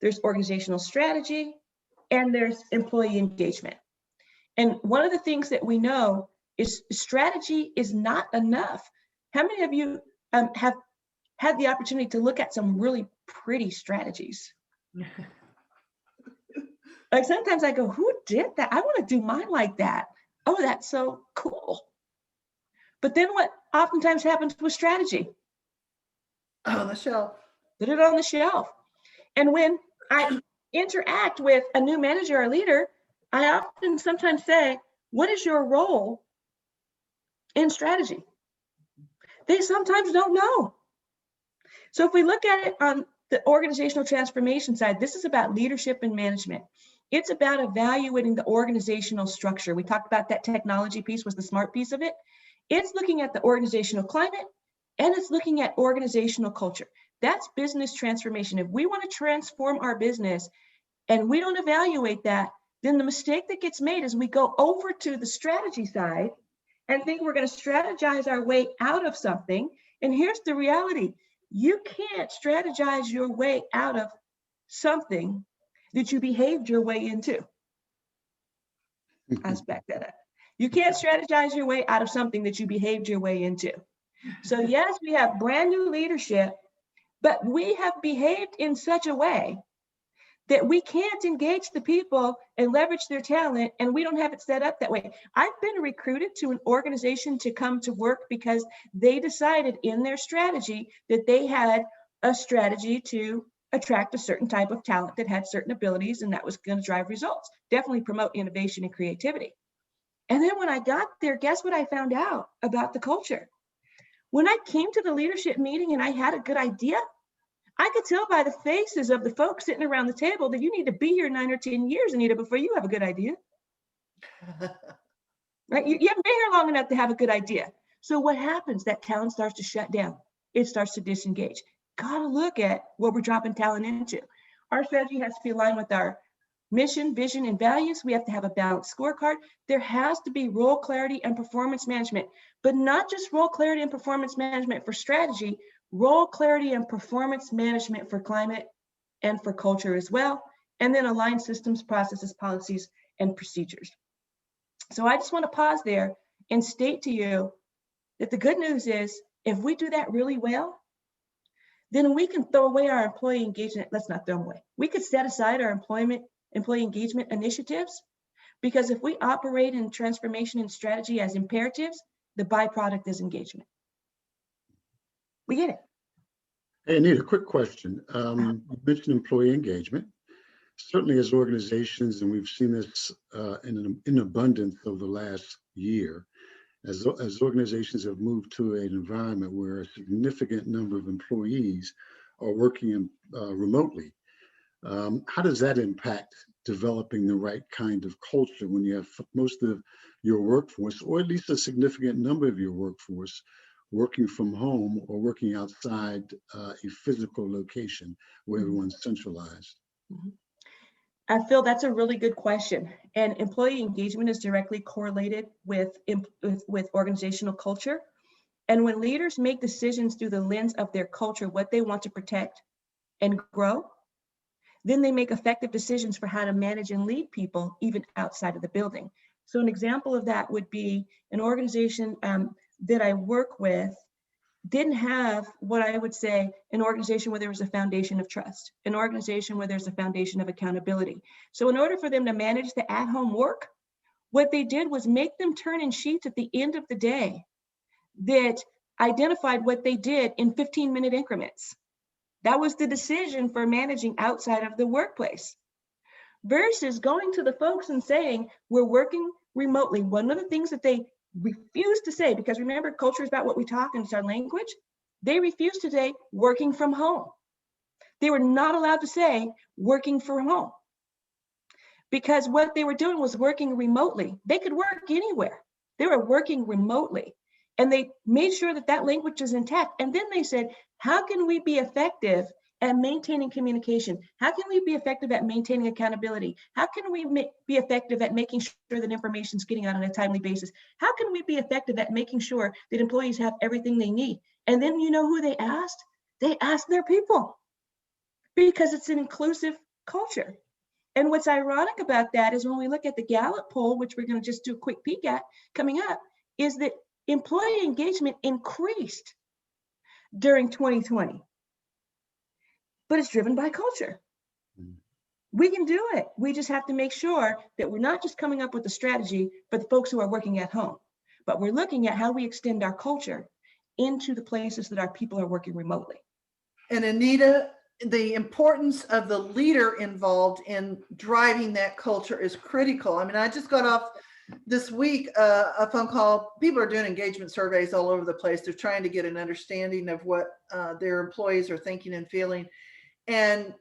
there's organizational strategy, and there's employee engagement. And one of the things that we know is strategy is not enough. How many of you have had the opportunity to look at some really pretty strategies? Like sometimes I go, who did that? I want to do mine like that. Oh, that's so cool. But then what oftentimes happens with strategy? On the shelf. Put it on the shelf. And when I interact with a new manager or leader, I often sometimes say, what is your role in strategy? They sometimes don't know. So if we look at it on the organizational transformation side, this is about leadership and management. It's about evaluating the organizational structure. We talked about that technology piece was the smart piece of it. It's looking at the organizational climate, and it's looking at organizational culture. That's business transformation. If we want to transform our business and we don't evaluate that, then the mistake that gets made is we go over to the strategy side and think we're going to strategize our way out of something. And here's the reality. You can't strategize your way out of something that you behaved your way into. I'll back that up. You can't strategize your way out of something that you behaved your way into. So yes, we have brand new leadership, but we have behaved in such a way that we can't engage the people and leverage their talent, and we don't have it set up that way. I've been recruited to an organization to come to work because they decided in their strategy that they had a strategy to attract a certain type of talent that had certain abilities, and that was going to drive results, definitely promote innovation and creativity. And then when I got there, guess what I found out about the culture? When I came to the leadership meeting and I had a good idea, I could tell by the faces of the folks sitting around the table that you need to be here 9 or 10 years, Anita, before you have a good idea. Right? You haven't been here long enough to have a good idea. So what happens? That talent starts to shut down. It starts to disengage. Got to look at what we're dropping talent into. Our strategy has to be aligned with our mission, vision, and values. We have to have a balanced scorecard. There has to be role clarity and performance management, but not just role clarity and performance management for strategy, role clarity and performance management for climate and for culture as well, and then align systems, processes, policies, and procedures. So I just want to pause there and state to you that the good news is if we do that really well, then we can throw away our employee engagement. Let's not throw them away. We could set aside our employee engagement initiatives, because if we operate in transformation and strategy as imperatives, the byproduct is engagement. We get it. Hey, Anita, quick question. You mentioned employee engagement. Certainly as organizations, and we've seen this in abundance over the last year, as organizations have moved to an environment where a significant number of employees are working remotely. How does that impact developing the right kind of culture when you have most of your workforce, or at least a significant number of your workforce, working from home or working outside a physical location where everyone's centralized? Mm-hmm. I feel that's a really good question. And employee engagement is directly correlated with organizational culture. And when leaders make decisions through the lens of their culture, what they want to protect and grow, then they make effective decisions for how to manage and lead people even outside of the building. So an example of that would be an organization that I work with didn't have what I would say an organization where there was a foundation of trust, an organization where there's a foundation of accountability. So in order for them to manage the at-home work, what they did was make them turn in sheets at the end of the day that identified what they did in 15-minute increments. That was the decision for managing outside of the workplace. Versus going to the folks and saying, we're working remotely. One of the things that they refuse to say, because remember, culture is about what we talk and it's our language, they refused to say working from home. They were not allowed to say working from home because what they were doing was working remotely. They could work anywhere. They were working remotely. And they made sure that that language is intact. And then they said, how can we be effective at maintaining communication? How can we be effective at maintaining accountability? How can we be effective at making sure that information is getting out on a timely basis? How can we be effective at making sure that employees have everything they need? And then you know who they asked? They asked their people because it's an inclusive culture. And what's ironic about that is when we look at the Gallup poll, which we're going to just do a quick peek at coming up, is that employee engagement increased during 2020, but it's driven by culture. We can do it. We just have to make sure that we're not just coming up with a strategy for the folks who are working at home, but we're looking at how we extend our culture into the places that our people are working remotely. And Anita, the importance of the leader involved in driving that culture is critical. I mean, I just got off this week a phone call. People are doing engagement surveys all over the place. They're trying to get an understanding of what their employees are thinking and feeling. And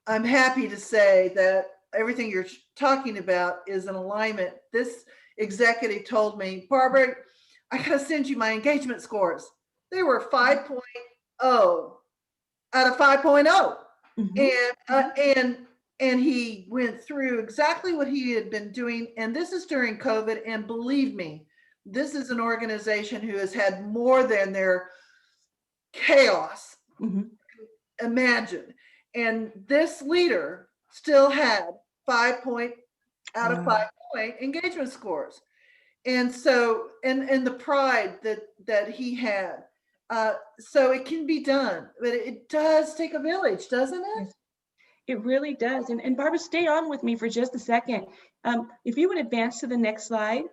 I'm happy to say that everything you're talking about is in alignment. This executive told me, Barbara, I gotta send you my engagement scores. They were 5.0 out of 5.0. Mm-hmm. And he went through exactly what he had been doing. And this is during COVID. And believe me, this is an organization who has had more than their chaos. Mm-hmm. Imagine. And this leader still had 5 out of 5 point engagement scores. And so, and the pride that he had. So it can be done, but it does take a village, doesn't it? It really does. And Barbara, stay on with me for just a second. If you would advance to the next slide,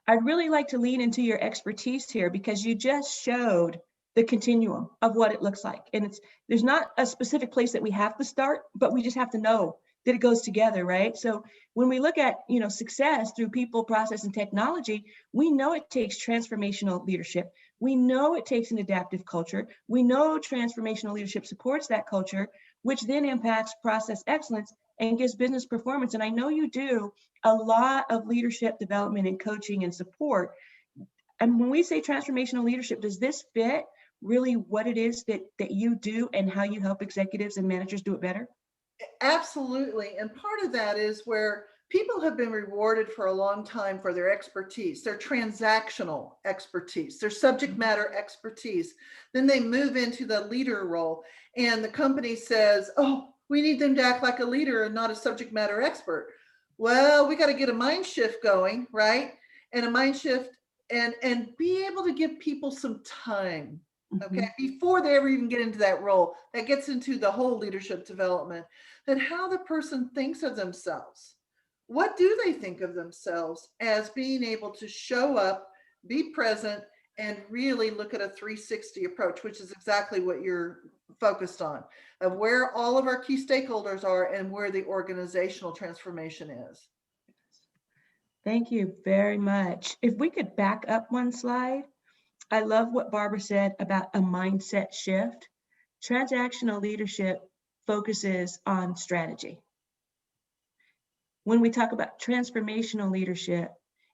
I'd really like to lean into your expertise here because you just showed the continuum of what it looks like. And there's not a specific place that we have to start, but we just have to know that it goes together, right? So when we look at, success through people, process, and technology, we know it takes transformational leadership. We know it takes an adaptive culture. We know transformational leadership supports that culture, which then impacts process excellence and gives business performance. And I know you do a lot of leadership development and coaching and support. And when we say transformational leadership, does this fit really what it is that you do and how you help executives and managers do it better? Absolutely. And part of that is where people have been rewarded for a long time for their expertise, their transactional expertise, their subject matter expertise. Then they move into the leader role and the company says, oh, we need them to act like a leader and not a subject matter expert. Well, we got to get a mind shift going, right? And a mind shift and be able to give people some time. Okay, before they ever even get into that role, that gets into the whole leadership development, that how the person thinks of themselves. What do they think of themselves as being able to show up, be present, and really look at a 360 approach, which is exactly what you're focused on, of where all of our key stakeholders are and where the organizational transformation is. Thank you very much. If we could back up one slide. I love what Barbara said about a mindset shift. Transactional leadership focuses on strategy. When we talk about transformational leadership,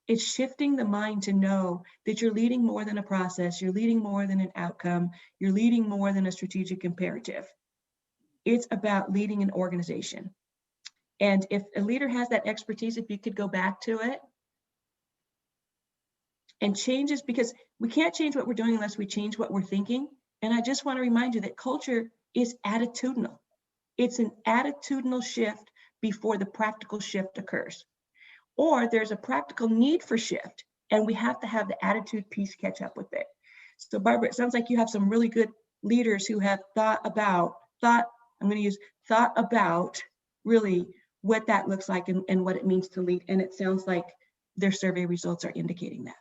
it's shifting the mind to know that you're leading more than a process, you're leading more than an outcome, you're leading more than a strategic imperative. It's about leading an organization. And if a leader has that expertise, if you could go back to it, and changes, because we can't change what we're doing unless we change what we're thinking. And I just want to remind you that culture is attitudinal. It's an attitudinal shift before the practical shift occurs. Or there's a practical need for shift, and we have to have the attitude piece catch up with it. So Barbara, it sounds like you have some really good leaders who have thought about really what that looks like and what it means to lead. And it sounds like their survey results are indicating that.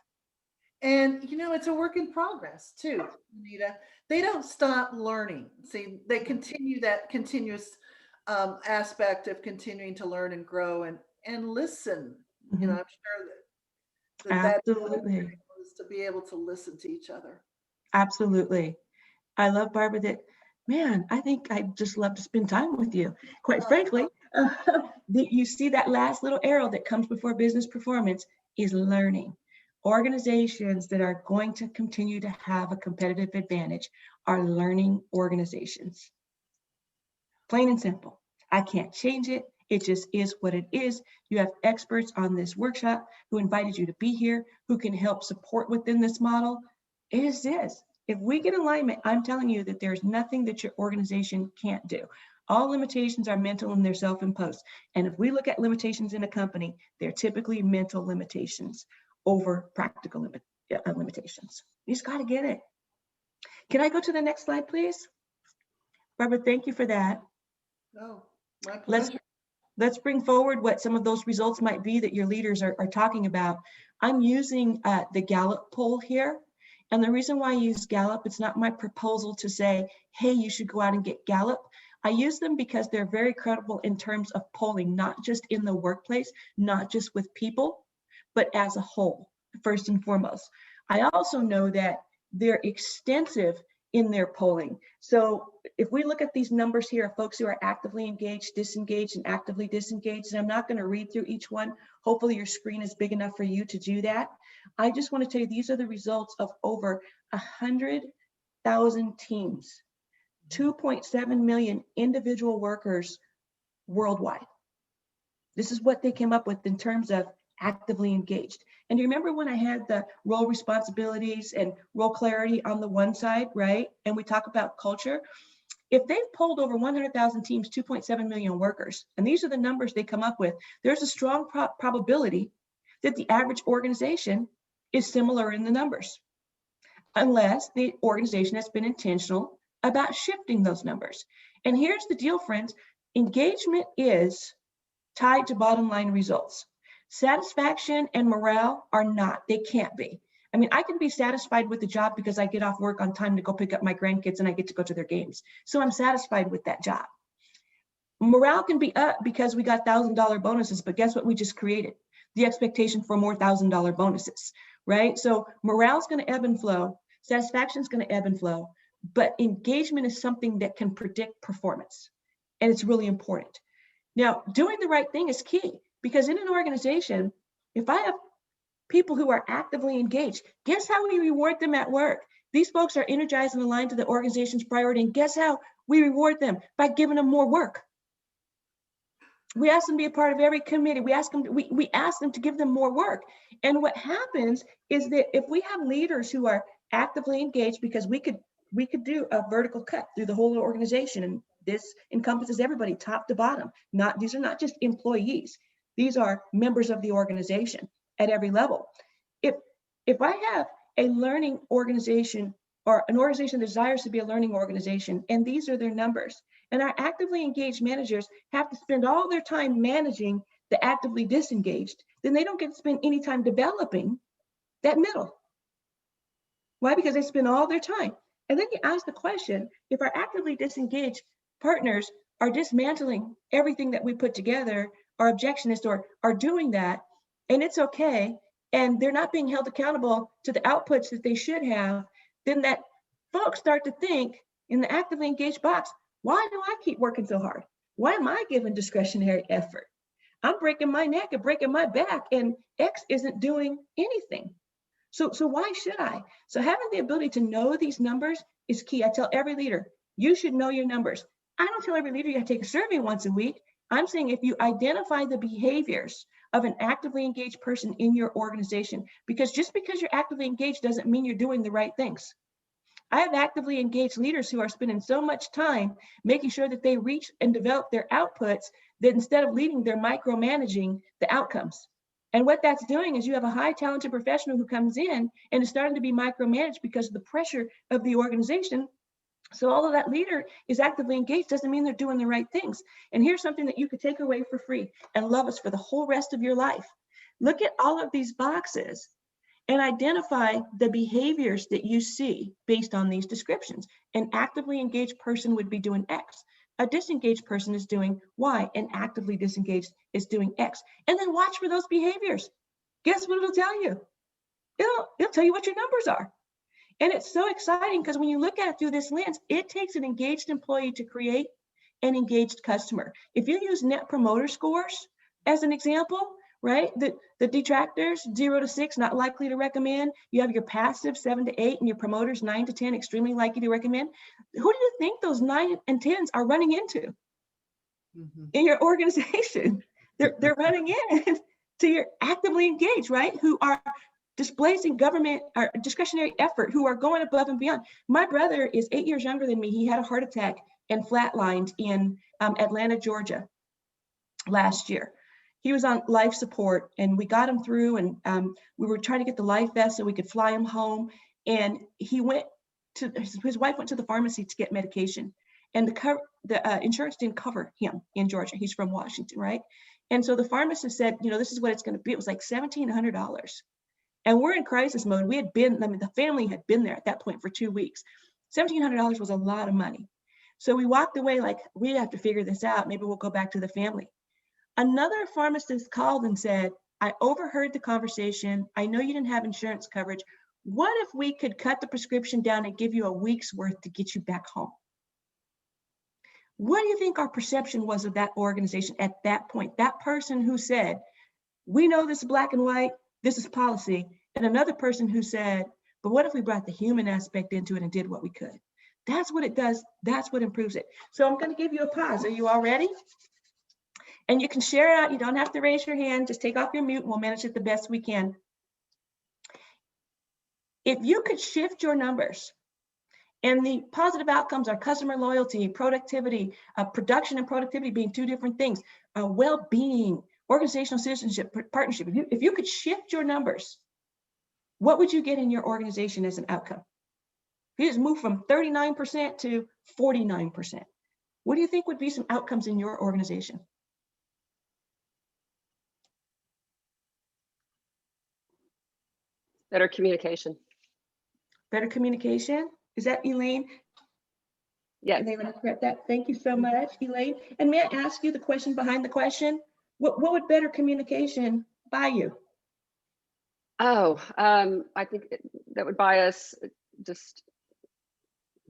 And it's a work in progress too, Anita. They don't stop learning. See, they continue that continuous aspect of continuing to learn and grow and listen. I'm sure that Absolutely. is to be able to listen to each other. Absolutely. I love, Barbara, that, man, I think I just love to spend time with you. Quite frankly, you see that last little arrow that comes before business performance is learning. Organizations that are going to continue to have a competitive advantage are learning organizations. Plain and simple. I can't change it. It just is what it is. You have experts on this workshop who invited you to be here, who can help support within this model. It is this. If we get alignment, I'm telling you that there's nothing that your organization can't do. All limitations are mental and they're self-imposed. And if we look at limitations in a company, they're typically mental limitations over practical limitations. You just got to get it. Can I go to the next slide, please? Barbara, thank you for that. Oh, my pleasure. Let's bring forward what some of those results might be that your leaders are talking about. I'm using the Gallup poll here. And the reason why I use Gallup, it's not my proposal to say, hey, you should go out and get Gallup. I use them because they're very credible in terms of polling, not just in the workplace, not just with people, but as a whole, first and foremost. I also know that they're extensive in their polling. So if we look at these numbers here of folks who are actively engaged, disengaged, and actively disengaged, and I'm not going to read through each one. Hopefully your screen is big enough for you to do that. I just want to tell you, these are the results of over 100,000 teams, 2.7 million individual workers worldwide. This is what they came up with in terms of actively engaged. And you remember when I had the role responsibilities and role clarity on the one side, right? And we talk about culture. If they've polled over 100,000 teams, 2.7 million workers, and these are the numbers they come up with, there's a strong probability that the average organization is similar in the numbers, unless the organization has been intentional about shifting those numbers. And here's the deal, friends. Engagement is tied to bottom line results. Satisfaction and morale are not. They can't be. I mean, I can be satisfied with the job because I get off work on time to go pick up my grandkids and I get to go to their games. So I'm satisfied with that job. Morale can be up because we got $1,000 bonuses, but guess what we just created? The expectation for more $1,000 bonuses, right? So morale is going to ebb and flow. Satisfaction is going to ebb and flow, but engagement is something that can predict performance. And it's really important. Now, doing the right thing is key. Because in an organization, if I have people who are actively engaged, guess how we reward them at work? These folks are energized and aligned to the organization's priority. And guess how we reward them? By giving them more work. We ask them to be a part of every committee. We ask them to give them more work. And what happens is that if we have leaders who are actively engaged, because we could do a vertical cut through the whole organization, and this encompasses everybody, top to bottom. These are not just employees. These are members of the organization at every level. If I have a learning organization or an organization that desires to be a learning organization, and these are their numbers, and our actively engaged managers have to spend all their time managing the actively disengaged, then they don't get to spend any time developing that middle. Why? Because they spend all their time. And then you ask the question, if our actively disengaged partners are dismantling everything that we put together, our objectionists are doing that, and it's okay, and they're not being held accountable to the outputs that they should have, then that folks start to think in the actively engaged box, why do I keep working so hard? Why am I giving discretionary effort? I'm breaking my neck and breaking my back, and X isn't doing anything. So why should I? So having the ability to know these numbers is key. I tell every leader, you should know your numbers. I don't tell every leader you have to take a survey once a week. I'm saying if you identify the behaviors of an actively engaged person in your organization, because just because you're actively engaged doesn't mean you're doing the right things. I have actively engaged leaders who are spending so much time making sure that they reach and develop their outputs that instead of leading, they're micromanaging the outcomes. And what that's doing is you have a high talented professional who comes in and is starting to be micromanaged because of the pressure of the organization. So all of that leader is actively engaged doesn't mean they're doing the right things. And here's something that you could take away for free and love us for the whole rest of your life. Look at all of these boxes and identify the behaviors that you see based on these descriptions. An actively engaged person would be doing X. A disengaged person is doing Y. An actively disengaged is doing X. And then watch for those behaviors. Guess what it'll tell you? It'll tell you what your numbers are. And it's so exciting because when you look at it through this lens, it takes an engaged employee to create an engaged customer. If you use net promoter scores as an example, right? The detractors, 0 to 6, not likely to recommend. You have your passive 7 to 8 and your promoters 9 to 10, extremely likely to recommend. Who do you think those 9 and 10s are running into in your organization? They're running in to your actively engaged, right? Who are displacing government or discretionary effort, who are going above and beyond. My brother is 8 years younger than me. He had a heart attack and flatlined in Atlanta, Georgia last year. He was on life support and we got him through, and we were trying to get the life vest so we could fly him home. And he went to, his wife went to the pharmacy to get medication, and the insurance didn't cover him in Georgia. He's from Washington, right? And so the pharmacist said, you know, this is what it's going to be. It was like $1,700. And we're in crisis mode. We had been, I mean, the family had been there at that point for 2 weeks. $1,700 was a lot of money. So we walked away like, we have to figure this out. Maybe we'll go back to the family. Another pharmacist called and said, I overheard the conversation. I know you didn't have insurance coverage. What if we could cut the prescription down and give you a week's worth to get you back home? What do you think our perception was of that organization at that point? That person who said, we know this is black and white, this is policy. And another person who said, but what if we brought the human aspect into it and did what we could? That's what it does. That's what improves it. So I'm going to give you a pause. Are you all ready? And you can share it out. You don't have to raise your hand. Just take off your mute and we'll manage it the best we can. If you could shift your numbers, and the positive outcomes are customer loyalty, productivity, production and productivity being two different things, well-being, organizational citizenship, partnership. If you could shift your numbers, what would you get in your organization as an outcome? If you just move from 39% to 49%, what do you think would be some outcomes in your organization? Better communication. Better communication? Is that Elaine? Yeah. And they want to correct that. Thank you so much, Elaine. And may I ask you the question behind the question? What would better communication buy you? Oh, I think that would buy us just,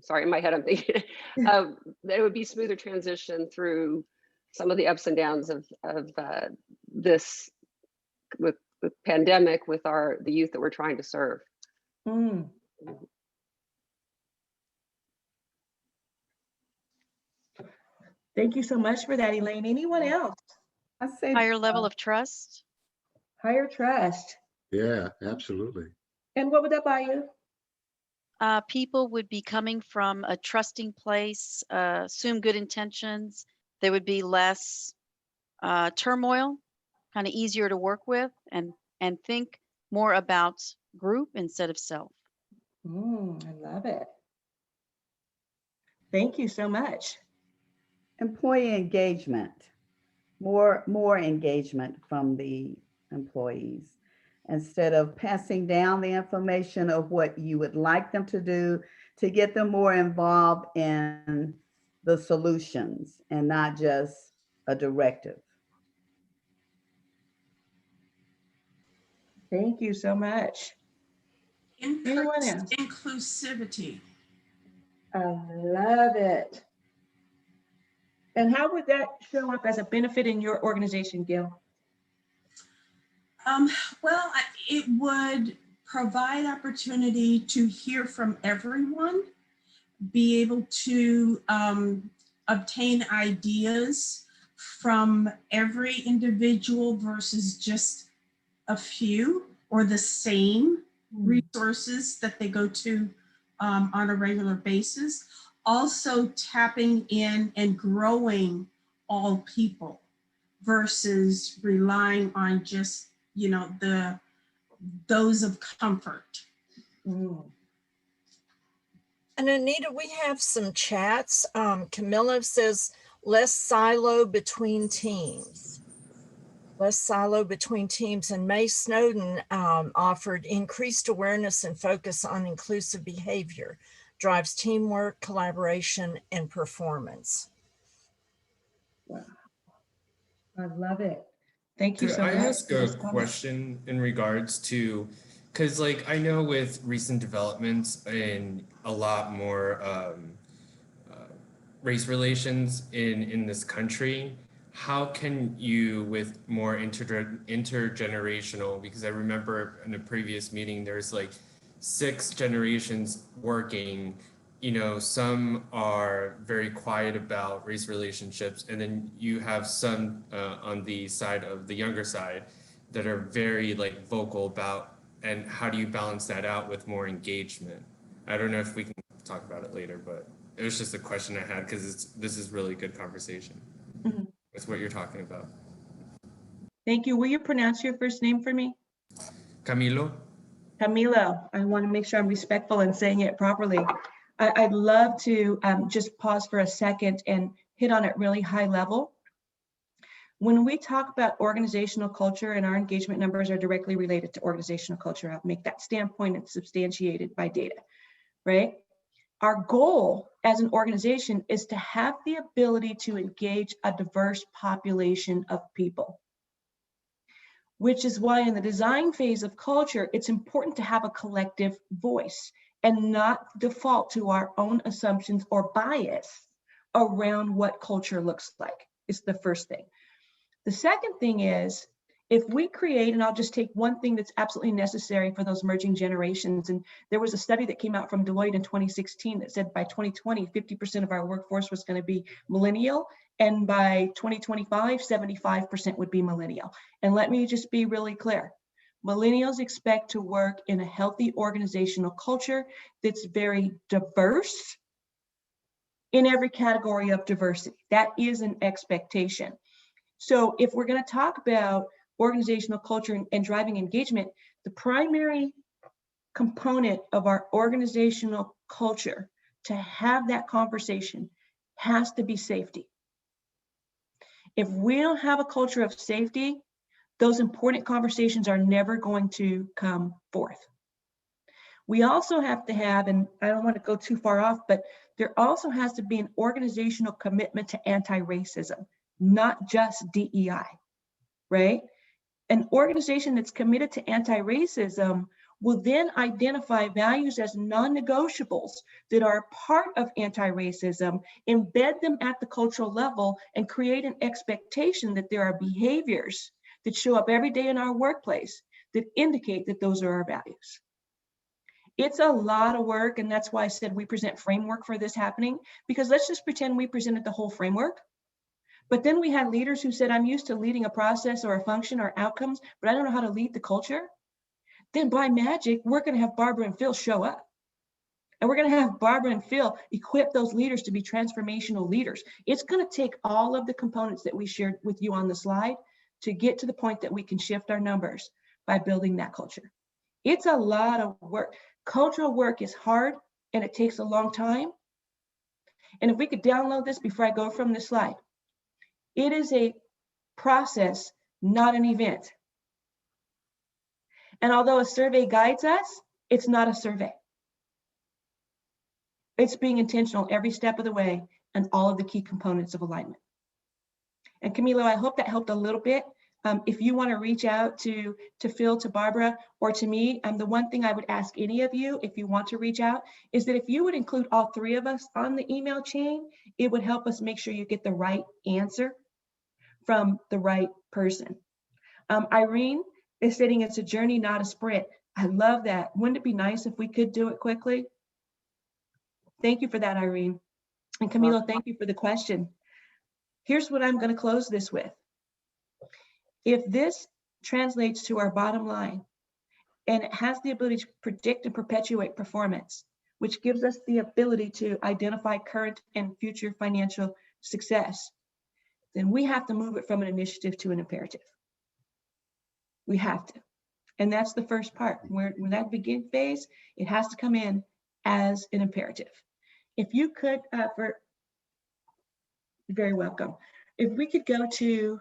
sorry, in my head I'm thinking, that it would be smoother transition through some of the ups and downs of this with pandemic, with the youth that we're trying to serve. Mm. Thank you so much for that, Elaine. Anyone else? I say Higher level of trust. Higher trust. Yeah, absolutely. And what would that buy you? People would be coming from a trusting place, assume good intentions. There would be less turmoil, kind of easier to work with, and think more about group instead of self. I love it. Thank you so much. Employee engagement, more engagement from the employees. Instead of passing down the information of what you would like them to do, to get them more involved in the solutions and not just a directive. Thank you so much. Anyone else? Inclusivity. I love it. And how would that show up as a benefit in your organization, Gil? Well, it would provide opportunity to hear from everyone, be able to obtain ideas from every individual versus just a few or the same resources that they go to on a regular basis. Also tapping in and growing all people versus relying on just you know, those of comfort. And Anita, we have some chats. Camilla says, less silo between teams. Less silo between teams. And May Snowden offered increased awareness and focus on inclusive behavior, drives teamwork, collaboration, and performance. Wow. I love it. Thank you Could so I much. ask for a those comments. question in regards to, because like I know with recent developments in a lot more race relations in this country, how can you with more intergenerational, because I remember in a previous meeting there's like 6 generations working, you know, some are very quiet about race relationships, and then you have some on the side of the younger side that are very like vocal about, and how do you balance that out with more engagement? I don't know if we can talk about it later, but it was just a question I had because this is really good conversation. Mhm. That's what you're talking about. Thank you. Will you pronounce your first name for me? Camilo? Camilo. I want to make sure I'm respectful in saying it properly. I'd love to just pause for a second and hit on it really high level. When we talk about organizational culture, and our engagement numbers are directly related to organizational culture, I'll make that standpoint and substantiated by data, right? Our goal as an organization is to have the ability to engage a diverse population of people, which is why in the design phase of culture, it's important to have a collective voice and not default to our own assumptions or bias around what culture looks like. It's the first thing. The second thing is, if we create, and I'll just take one thing that's absolutely necessary for those emerging generations, and there was a study that came out from Deloitte in 2016 that said by 2020, 50% of our workforce was going to be millennial, and by 2025, 75% would be millennial. And let me just be really clear. Millennials expect to work in a healthy organizational culture that's very diverse in every category of diversity. That is an expectation. So if we're going to talk about organizational culture and driving engagement, the primary component of our organizational culture to have that conversation has to be safety. If we don't have a culture of safety, those important conversations are never going to come forth. We also have to have, and I don't want to go too far off, but there also has to be an organizational commitment to anti-racism, not just DEI, right? An organization that's committed to anti-racism will then identify values as non-negotiables that are part of anti-racism, embed them at the cultural level, and create an expectation that there are behaviors that show up every day in our workplace that indicate that those are our values. It's a lot of work, and that's why I said we present framework for this happening, because let's just pretend we presented the whole framework. But then we had leaders who said, I'm used to leading a process or a function or outcomes, but I don't know how to lead the culture. Then by magic, we're going to have Barbara and Phil show up. And we're going to have Barbara and Phil equip those leaders to be transformational leaders. It's going to take all of the components that we shared with you on the slide to get to the point that we can shift our numbers by building that culture. It's a lot of work. Cultural work is hard and it takes a long time. And if we could download this before I go from this slide. It is a process, not an event. And although a survey guides us, it's not a survey. It's being intentional every step of the way and all of the key components of alignment. And Camilo, I hope that helped a little bit. If you want to reach out to Phil, to Barbara, or to me, the one thing I would ask any of you, if you want to reach out, is that if you would include all 3 of us on the email chain, it would help us make sure you get the right answer from the right person. Irene is saying it's a journey, not a sprint. I love that. Wouldn't it be nice if we could do it quickly? Thank you for that, Irene. And Camilo, thank you for the question. Here's what I'm going to close this with. If this translates to our bottom line, and it has the ability to predict and perpetuate performance, which gives us the ability to identify current and future financial success, then we have to move it from an initiative to an imperative. We have to. And that's the first part. When that begin phase, it has to come in as an imperative. If you could, you're very welcome. If we could go to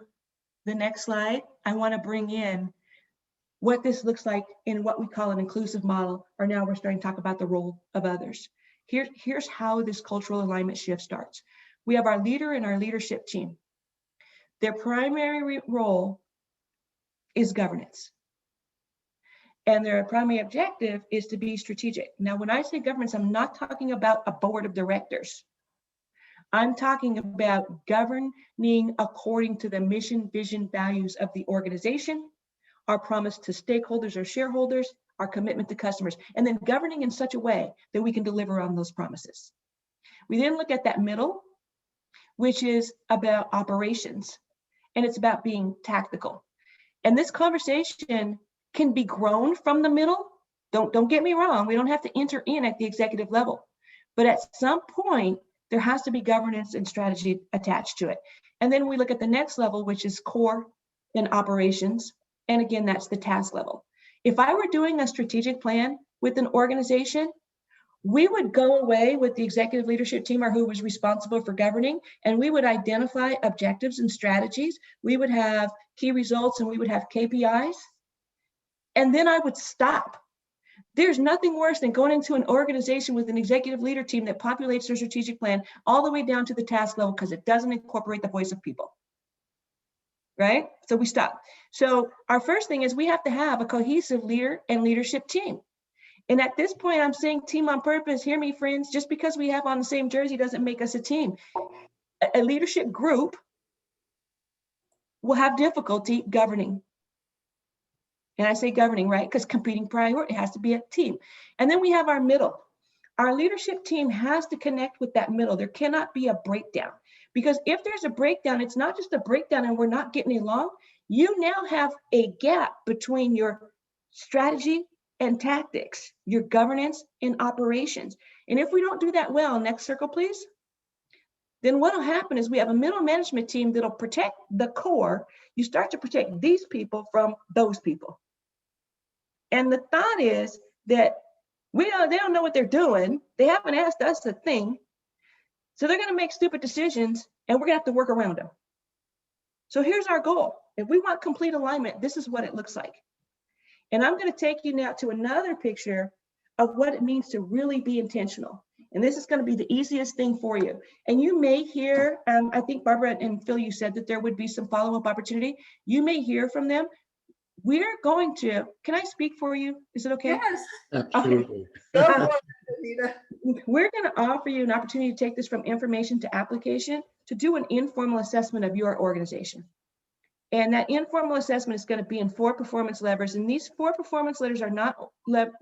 the next slide, I want to bring in what this looks like in what we call an inclusive model, or now we're starting to talk about the role of others. Here's how this cultural alignment shift starts. We have our leader and our leadership team. Their primary role is governance. And their primary objective is to be strategic. Now, when I say governance, I'm not talking about a board of directors. I'm talking about governing according to the mission, vision, values of the organization, our promise to stakeholders or shareholders, our commitment to customers, and then governing in such a way that we can deliver on those promises. We then look at that middle, which is about operations, and it's about being tactical. And this conversation can be grown from the middle. Don't get me wrong, we don't have to enter in at the executive level, but at some point, there has to be governance and strategy attached to it. And then we look at the next level, which is core and operations. And again, that's the task level. If I were doing a strategic plan with an organization, we would go away with the executive leadership team or who was responsible for governing, and we would identify objectives and strategies. We would have key results and we would have KPIs. And then I would stop. There's nothing worse than going into an organization with an executive leader team that populates their strategic plan all the way down to the task level because it doesn't incorporate the voice of people. Right? So we stop. So our first thing is we have to have a cohesive leader and leadership team. And at this point, I'm saying team on purpose. Hear me, friends. Just because we have on the same jersey doesn't make us a team. A leadership group will have difficulty governing. And I say governing, right? Because competing priority has to be a team. And then we have our middle. Our leadership team has to connect with that middle. There cannot be a breakdown. Because if there's a breakdown, it's not just a breakdown and we're not getting along. You now have a gap between your strategy and tactics, your governance and operations. And if we don't do that well, next circle, please. Then what will happen is we have a middle management team that'll protect the core. You start to protect these people from those people. And the thought is that they don't know what they're doing. They haven't asked us a thing. So they're going to make stupid decisions and we're going to have to work around them. So here's our goal. If we want complete alignment, this is what it looks like. And I'm going to take you now to another picture of what it means to really be intentional. And this is going to be the easiest thing for you. And you may hear, I think Barbara and Phil, you said that there would be some follow-up opportunity. You may hear from them. We're going to, can I speak for you? Is it okay? Yes. Absolutely. Go for it, Anita. We're going to offer you an opportunity to take this from information to application to do an informal assessment of your organization. And that informal assessment is going to be in 4 performance levers. And these 4 performance levers are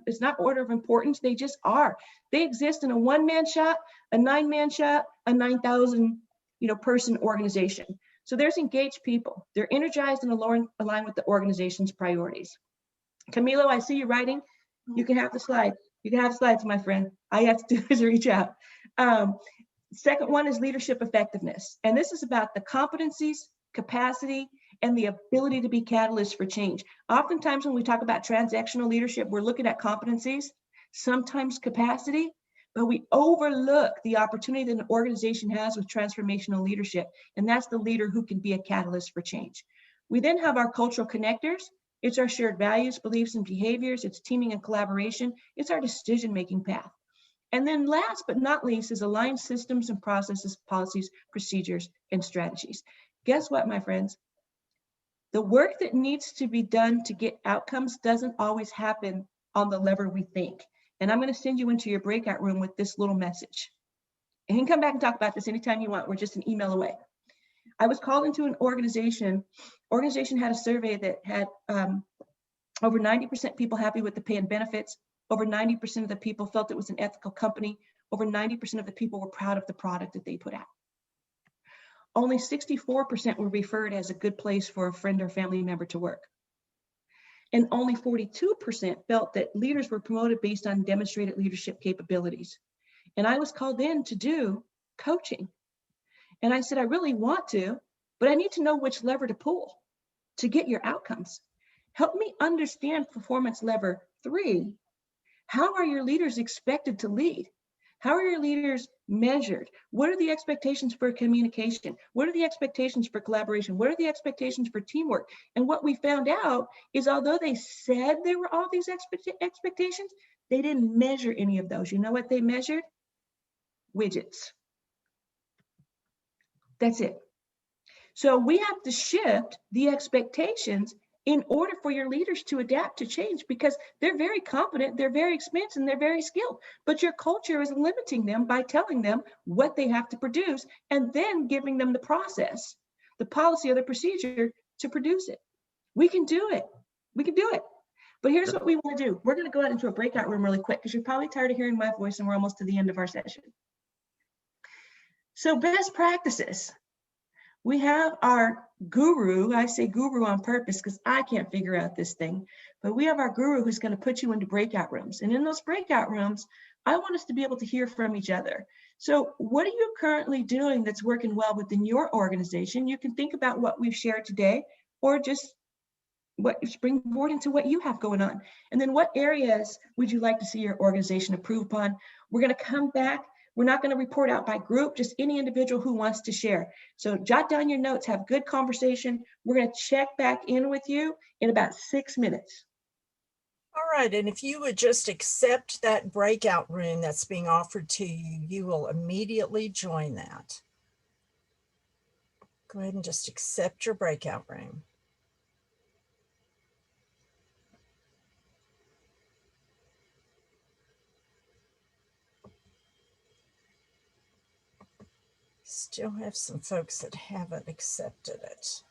it's not order of importance. They just are. They exist in a 1-man shop, a 9-man shop, a 9,000 person organization. So there's engaged people. They're energized and aligned with the organization's priorities. Camilo, I see you writing. You can have the slide. You can have slides, my friend. All you have to do is reach out. Second one is leadership effectiveness. And this is about the competencies, capacity, and the ability to be catalysts for change. Oftentimes when we talk about transactional leadership, we're looking at competencies, sometimes capacity, but we overlook the opportunity that an organization has with transformational leadership, and that's the leader who can be a catalyst for change. We then have our cultural connectors. It's our shared values, beliefs, and behaviors. It's teaming and collaboration. It's our decision-making path. And then last but not least is aligned systems and processes, policies, procedures, and strategies. Guess what, my friends? The work that needs to be done to get outcomes doesn't always happen on the level we think. And I'm going to send you into your breakout room with this little message. And you can come back and talk about this anytime you want. We're just an email away. I was called into an organization. Organization had a survey that had over 90% people happy with the pay and benefits. Over 90% of the people felt it was an ethical company. Over 90% of the people were proud of the product that they put out. Only 64% were referred as a good place for a friend or family member to work. And only 42% felt that leaders were promoted based on demonstrated leadership capabilities. And I was called in to do coaching. And I said, I really want to, but I need to know which lever to pull to get your outcomes. Help me understand performance lever 3. How are your leaders expected to lead? How are your leaders measured? What are the expectations for communication? What are the expectations for collaboration? What are the expectations for teamwork? And what we found out is although they said there were all these expectations, they didn't measure any of those. You know what they measured? Widgets. That's it. So we have to shift the expectations in order for your leaders to adapt to change, because they're very competent, they're very experienced, and they're very skilled. But your culture is limiting them by telling them what they have to produce and then giving them the process, the policy or the procedure to produce it. We can do it. We can do it. But here's what we want to do. We're going to go out into a breakout room really quick because you're probably tired of hearing my voice and we're almost to the end of our session. So best practices. We have our guru. I say guru on purpose because I can't figure out this thing, but we have our guru who's going to put you into breakout rooms. And in those breakout rooms, I want us to be able to hear from each other. So what are you currently doing that's working well within your organization? You can think about what we've shared today, or just what springboard into what you have going on. And then what areas would you like to see your organization improve upon? We're going to come back. We're not going to report out by group, just any individual who wants to share. So jot down your notes, have good conversation. We're going to check back in with you in about 6 minutes. All right, and if you would just accept that breakout room that's being offered to you, you will immediately join that. Go ahead and just accept your breakout room. Still have some folks that haven't accepted it.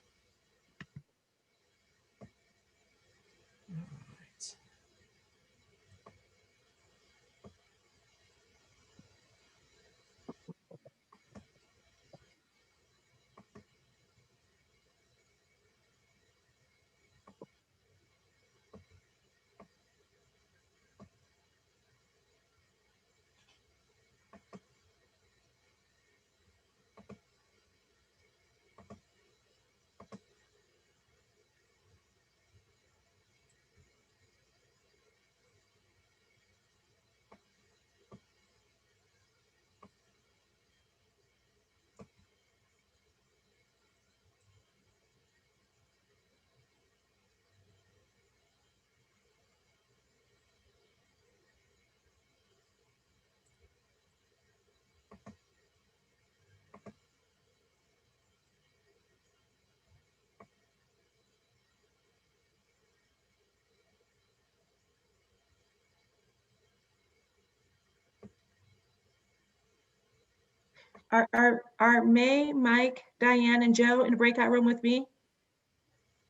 All right. Are May, Mike, Diane, and Joe in a breakout room with me?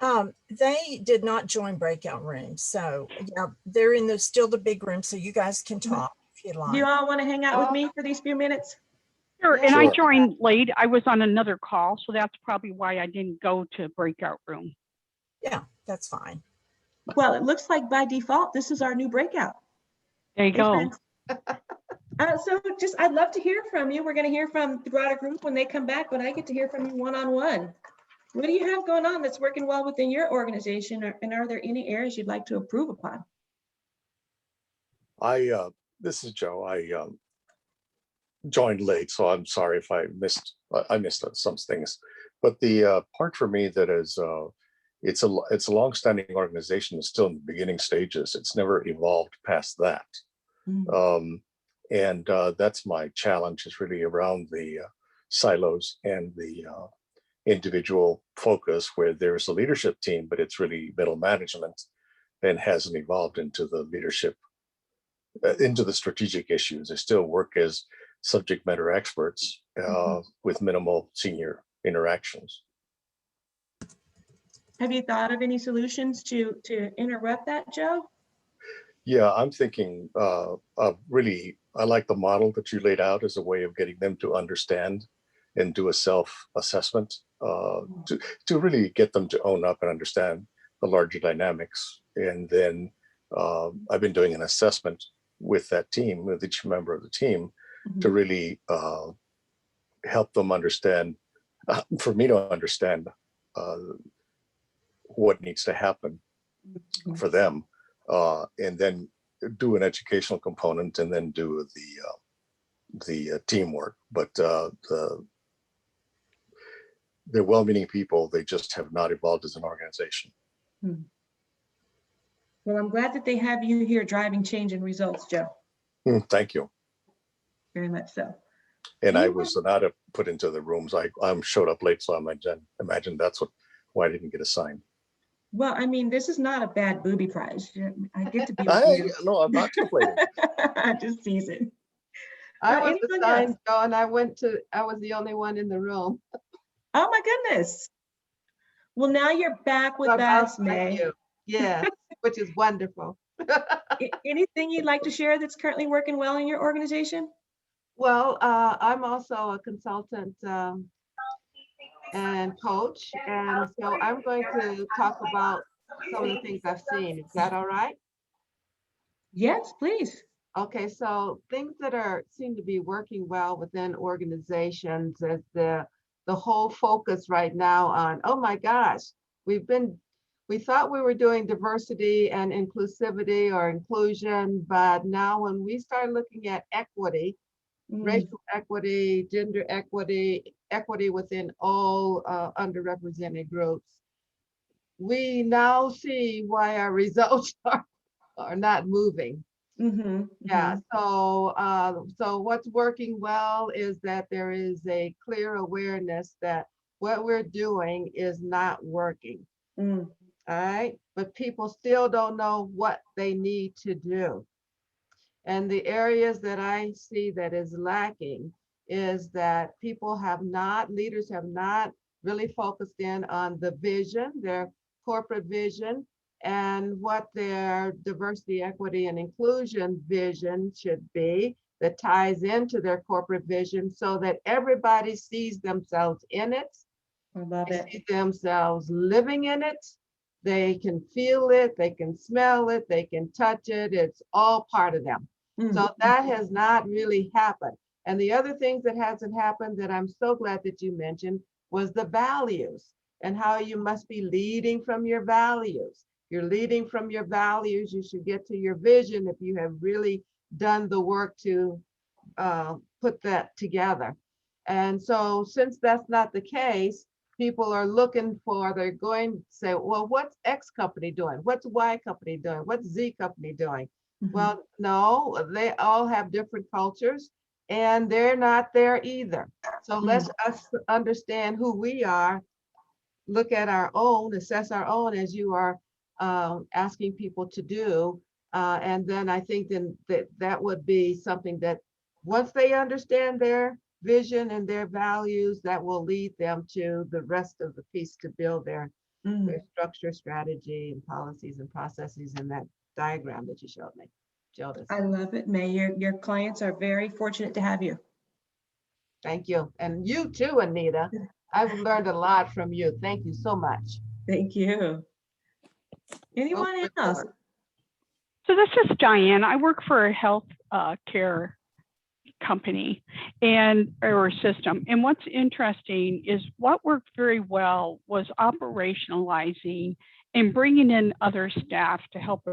They did not join breakout rooms. So yeah, they're in still the big room. So you guys can talk if you'd Do like. you all want to hang out with me for these few minutes? Sure, and Sure. I joined late. I was on another call, so that's probably why I didn't go to breakout room. Yeah, that's fine. Well, it looks like by default, this is our new breakout. There you Hey, go. friends. So I'd love to hear from you. We're going to hear from the broader group when they come back, but I get to hear from you one-on-one. What do you have going on that's working well within your organization? And are there any areas you'd like to improve upon? This is Joe. I joined late, so I'm sorry if I missed some things. But the part for me that is, it's a long-standing organization. It's still in the beginning stages. It's never evolved past that. And that's my challenge, is really around the silos and the individual focus, where there's a leadership team, but it's really middle management and hasn't evolved into the leadership, into the strategic issues. They still work as subject matter experts with minimal senior interactions. Have you thought of any solutions to interrupt that, Joe? Yeah, I'm thinking really, I like the model that you laid out as a way of getting them to understand and do a self-assessment to really get them to own up and understand the larger dynamics. And then I've been doing an assessment with that team, with each member of the team, to really help them understand, for me to understand what needs to happen for them, and then do an educational component, and then do the teamwork. But they're well-meaning people. They just have not evolved as an organization. Well, I'm glad that they have you here driving change and results, Joe. Thank you. Very much so. And I was not put into the rooms. I showed up late, so I imagine that's why I didn't get assigned. Well, I mean, this is not a bad booby prize. I get to be with you. No, I'm not complaining. I just tease it. I was Anyone assigned, else? Joe, and I was the only one in the room. Oh my goodness. Well, now you're back with So I'm us, outside May. you. Yes, which is wonderful. Anything you'd like to share that's currently working well in your organization? Well, I'm also a consultant and coach, and so I'm going to talk about some of the things I've seen. Is that all right? Yes, please. Okay, so things that seem to be working well within organizations is the whole focus right now on, oh my gosh, we thought we were doing diversity and inclusivity or inclusion, but now when we start looking at equity, racial equity, gender equity, equity within all underrepresented groups, we now see why our results are not moving. Yeah, so what's working well is that there is a clear awareness that what we're doing is not working. All right, but people still don't know what they need to do. And the areas that I see that is lacking is that leaders have not really focused in on the vision, their corporate vision, and what their diversity, equity, and inclusion vision should be that ties into their corporate vision so that everybody sees themselves in it. I love it. See themselves living in it. They can feel it, they can smell it, they can touch it. It's all part of them. So that has not really happened. And the other things that hasn't happened that I'm so glad that you mentioned was the values and how you must be leading from your values. You're leading from your values, you should get to your vision if you have really done the work to put that together. And so since that's not the case, people are looking for, they're going to say, well, what's X company doing? What's Y company doing? What's Z company doing? Well, no, they all have different cultures and they're not there either. So let's us understand who we are, look at our own, assess our own as you are asking people to do. And then I think then that would be something that once they understand their vision and their values, that will lead them to the rest of the piece to build their structure, strategy, and policies and processes in that diagram that you showed me. I love it, May. Your clients are very fortunate to have you. Thank you. And you too, Anita. I've learned a lot from you. Thank you so much. Thank you. Anyone else? So this is Diane. I work for a health care company or system. And what's interesting is what worked very well was operationalizing and bringing in other staff to help.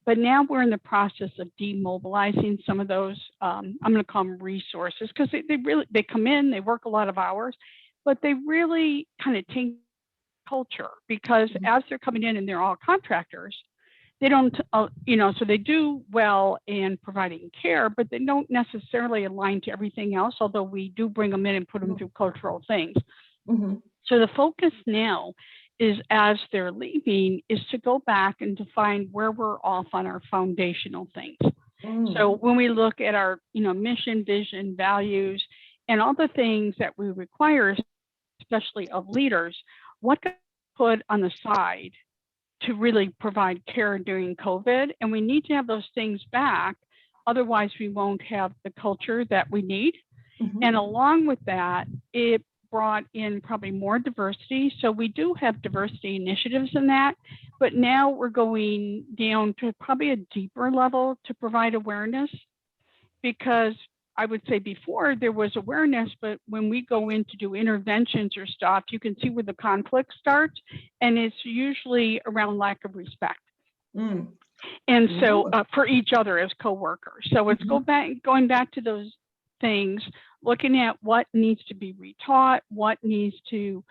But now we're in the process of demobilizing some of those, I'm going to call them resources, because they come in, they work a lot of hours, but they really kind of take culture, because as they're coming in and they're all contractors, they don't, so they do well in providing care, but they don't necessarily align to everything else, although we do bring them in and put them through cultural things. So the focus now is, as they're leaving, is to go back and to find where we're off on our foundational things. So when we look at our, mission, vision, values, and all the things that we require, especially of leaders, what can we put on the side to really provide care during COVID? And we need to have those things back. Otherwise, we won't have the culture that we need. And along with that, it brought in probably more diversity. So we do have diversity initiatives in that, but now we're going down to probably a deeper level to provide awareness, because I would say before there was awareness, but when we go in to do interventions or stuff, you can see where the conflict starts, and it's usually around lack of respect. Mm. And so for each other as coworkers. So it's going back to those things, looking at what needs to be retaught, what needs to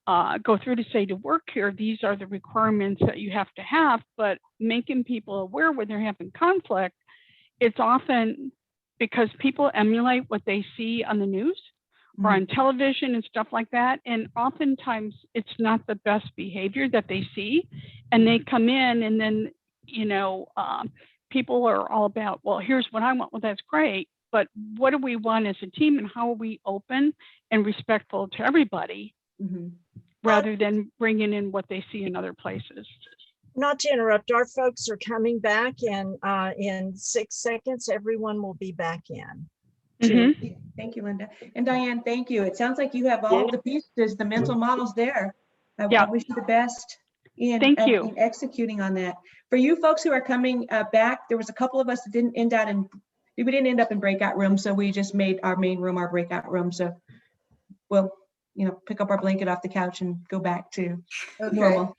go through to say to work here, these are the requirements that you have to have, but making people aware when they're having conflict, it's often because people emulate what they see on the news or on television and stuff like that. And oftentimes it's not the best behavior that they see. And they come in and then, you know, people are all about, well, here's what I want. Well, that's great. But what do we want as a team, and how are we open and respectful to everybody rather than bringing in what they see in other places? Not to interrupt, our folks are coming back, and in 6 seconds, everyone will be back in. Thank you, Linda. And Diane, thank you. It sounds like you have all the pieces, the mental models there. I wish you the best in, in executing on that. For you folks who are coming back, there was a couple of us that didn't end up in breakout rooms, so we just made our main room our breakout room. So we'll, you know, pick up our blanket off the couch and go back to normal.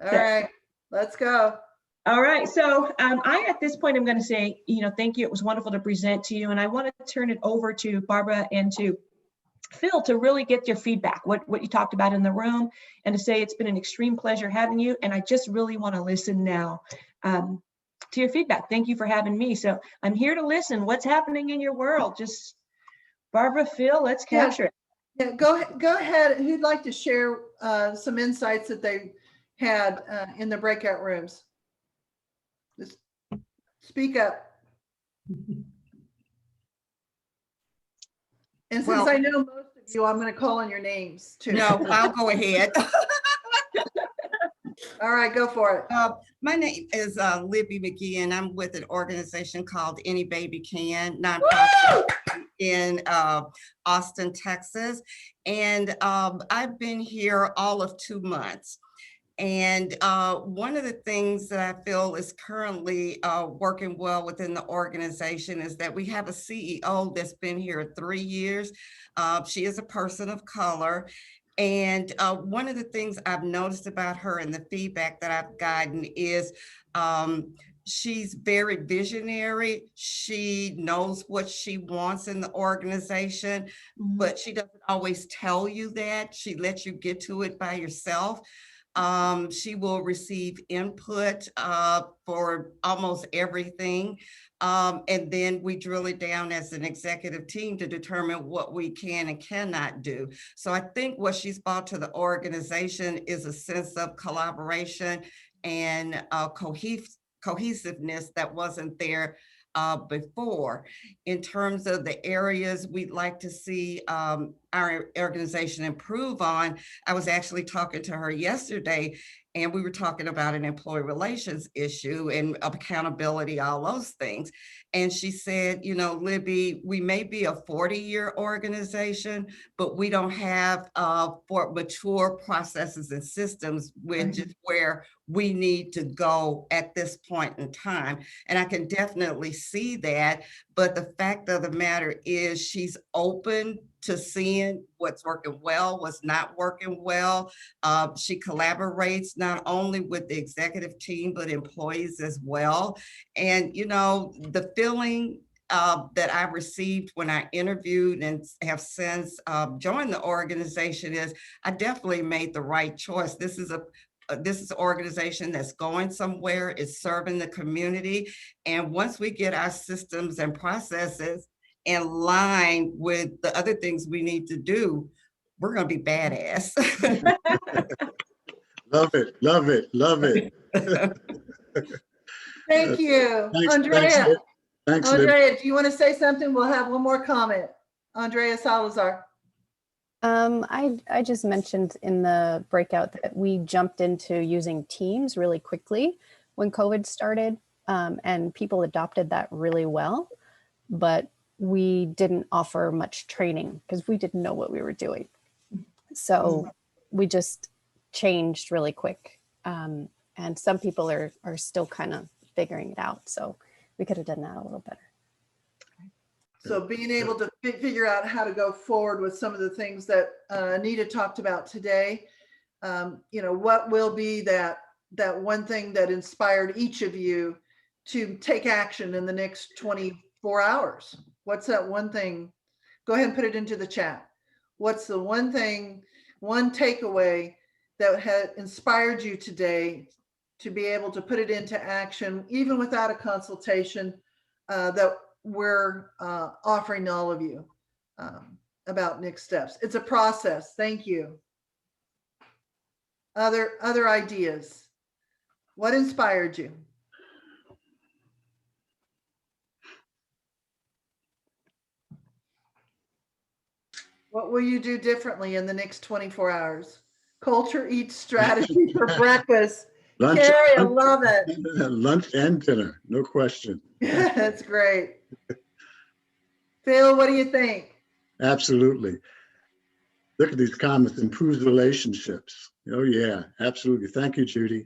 All right, let's go. All right, so at this point, I'm going to say, you know, thank you. It was wonderful to present to you, and I want to turn it over to Barbara and to Phil to really get your feedback, what you talked about in the room, and to say it's been an extreme pleasure having you, and I just really want to listen now to your feedback. Thank you for having me. So I'm here to listen. What's happening in your world? Just Barbara, Phil, let's capture it. Yeah, go ahead. Who'd like to share some insights that they had in the breakout rooms? Just speak up. And since I know most of you, I'm going to call on your names too. No, I'll go ahead. All right, go for it. My name is Libby McGee, and I'm with an organization called Any Baby Can, nonprofit in Austin, Texas. And I've been here all of 2 months. And one of the things that I feel is currently working well within the organization is that we have a CEO that's been here 3 years. She is a person of color. And one of the things I've noticed about her and the feedback that I've gotten is she's very visionary. She knows what she wants in the organization, but she doesn't always tell you that. She lets you get to it by yourself. She will receive input for almost everything. And then we drill it down as an executive team to determine what we can and cannot do. So I think what she's brought to the organization is a sense of collaboration and cohesiveness that wasn't there before. In terms of the areas we'd like to see our organization improve on, I was actually talking to her yesterday, and we were talking about an employee relations issue and accountability, all those things. And she said, you know, Libby, we may be a 40-year organization, but we don't have for mature processes and systems, which is where we need to go at this point in time. And I can definitely see that. But the fact of the matter is she's open to seeing what's working well, what's not working well. She collaborates not only with the executive team, but employees as well. And, you know, the feeling that I received when I interviewed and have since joined the organization is I definitely made the right choice. This is an organization that's going somewhere, it's serving the community. And once we get our systems and processes in line with the other things we need to do, we're going to be badass. Love it, love it, love it. Thank you. Thanks, Andrea. Thanks, Libby. Andrea, do you want to say something? We'll have one more comment. Andrea Salazar. I just mentioned in the breakout that we jumped into using Teams really quickly when COVID started, and people adopted that really well, but we didn't offer much training because we didn't know what we were doing. So we just changed really quick. And some people are still kind of figuring it out. So we could have done that a little better. So being able to figure out how to go forward with some of the things that Anita talked about today, what will be that one thing that inspired each of you to take action in the next 24 hours? What's that one thing? Go ahead and put it into the chat. What's the one thing, one takeaway that had inspired you today to be able to put it into action, even without a consultation, that we're offering all of you about next steps? It's a process. Thank you. Other ideas? What inspired you? What will you do differently in the next 24 hours? Culture Eats strategy for breakfast. Lunch, Carrie, I love it. lunch and dinner, no question. That's great. Phil, what do you think? Absolutely. Look at these comments, improves relationships. Oh yeah, absolutely. Thank you, Judy.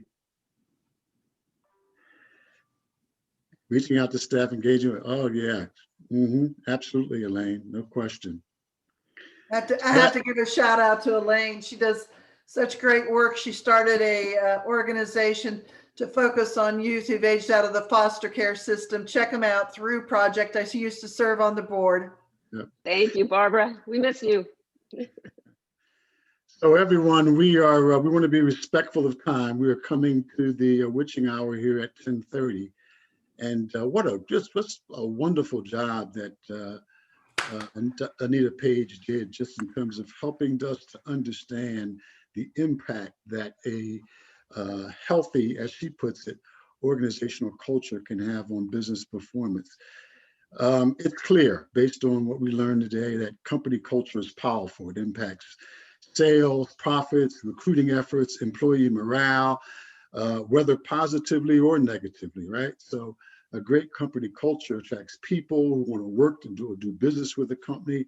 Reaching out to staff, engaging with, oh yeah. Absolutely, Elaine, no question. I have to give a shout out to Elaine. She does such great work. She started a organization to focus on youth who've aged out of the foster care system. Check them out, Through Project. I used to serve on the board. Yep. Thank you, Barbara. We miss you. So everyone, we want to be respectful of time. We are coming to the witching hour here at 10:30. And what a wonderful job that Anita Page did, just in terms of helping us to understand the impact that a healthy, as she puts it, organizational culture can have on business performance. It's clear, based on what we learned today, that company culture is powerful. It impacts sales, profits, recruiting efforts, employee morale, whether positively or negatively, right? So a great company culture attracts people who want to work and do business with the company.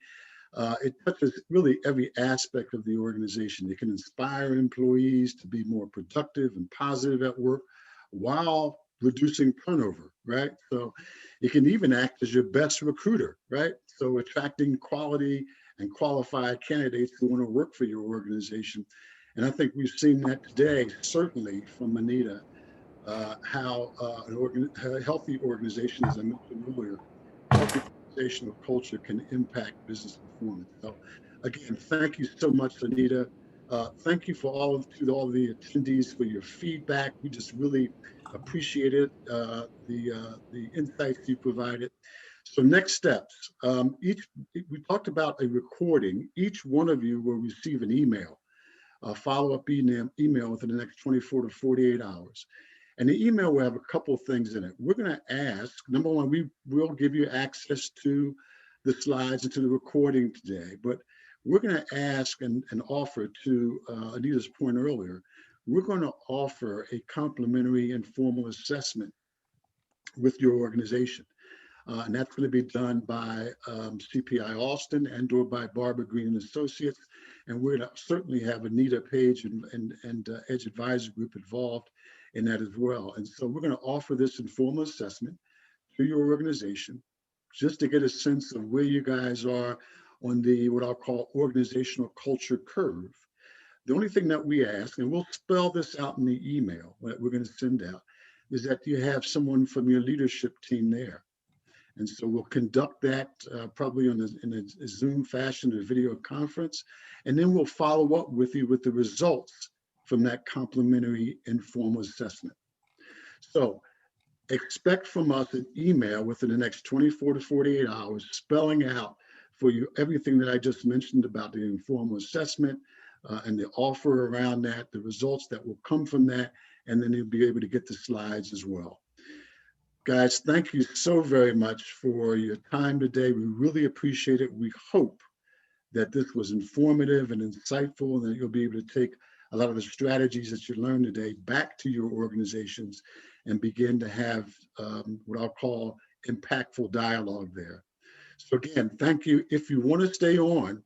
It touches really every aspect of the organization. It can inspire employees to be more productive and positive at work while reducing turnover, right? So it can even act as your best recruiter, right? So attracting quality and qualified candidates who want to work for your organization. And I think we've seen that today, certainly from Anita, how a healthy organization, as I mentioned earlier, healthy organizational culture can impact business performance. So again, thank you so much, Anita. Thank you to all the attendees for your feedback. We just really appreciate it, the insights you provided. So next steps, we talked about a recording. Each one of you will receive an email, a follow-up email within the next 24 to 48 hours. And the email will have a couple of things in it. We're going to ask, number one, we will give you access to the slides and to the recording today, but we're going to ask and offer, to Anita's point earlier, we're going to offer a complimentary informal assessment with your organization. And that's going to be done by CPI Austin and/or by Barbara Green and Associates. And we're going to certainly have Anita Page and Edge Advisor Group involved in that as well. And so we're going to offer this informal assessment to your organization just to get a sense of where you guys are on the, what I'll call, organizational culture curve. The only thing that we ask, and we'll spell this out in the email that we're going to send out, is that you have someone from your leadership team there. And so we'll conduct that probably in a Zoom fashion, a video conference, and then we'll follow up with you with the results from that complimentary informal assessment. So expect from us an email within the next 24 to 48 hours, spelling out for you everything that I just mentioned about the informal assessment and the offer around that, the results that will come from that, and then you'll be able to get the slides as well. Guys, thank you so very much for your time today. We really appreciate it. We hope that this was informative and insightful, and that you'll be able to take a lot of the strategies that you learned today back to your organizations and begin to have what I'll call impactful dialogue there. So again, thank you. If you want to stay on,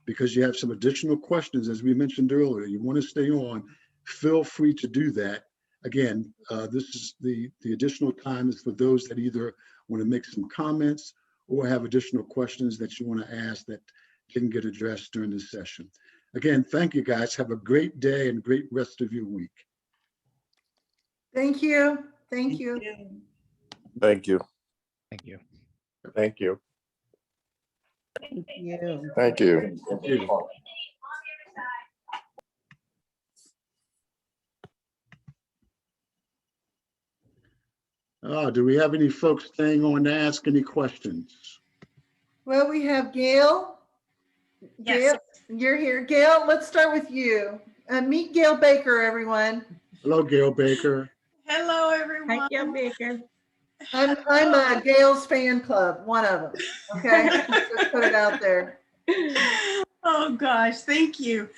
because you have some additional questions, as we mentioned earlier, you want to stay on, feel free to do that. Again, this is the additional time is for those that either want to make some comments or have additional questions that you want to ask that didn't get addressed during this session. Again, thank you guys. Have a great day and great rest of your week. Thank you. Thank you. Thank you. Thank you. Thank you. Thank you. Thank you. Thank you. Do we have any folks staying on to ask any questions? Well, we have Gail. Yes. Gail, you're here. Gail, let's start with you. Meet Gail Baker, everyone. Hello, Gail Baker. Hello, everyone. Hi, Gail Baker. I'm a Gail's fan club, one of them. Okay, just put it out there. Oh gosh, thank you.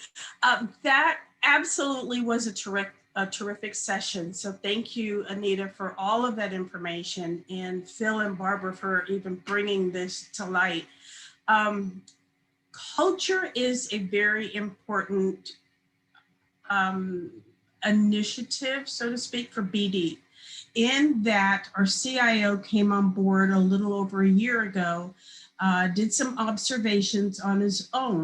That absolutely was a terrific session. So thank you, Anita, for all of that information, and Phil and Barbara for even bringing this to light. Culture is a very important initiative, so to speak, for BD. In that our CIO came on board a little over a year ago, did some observations on his own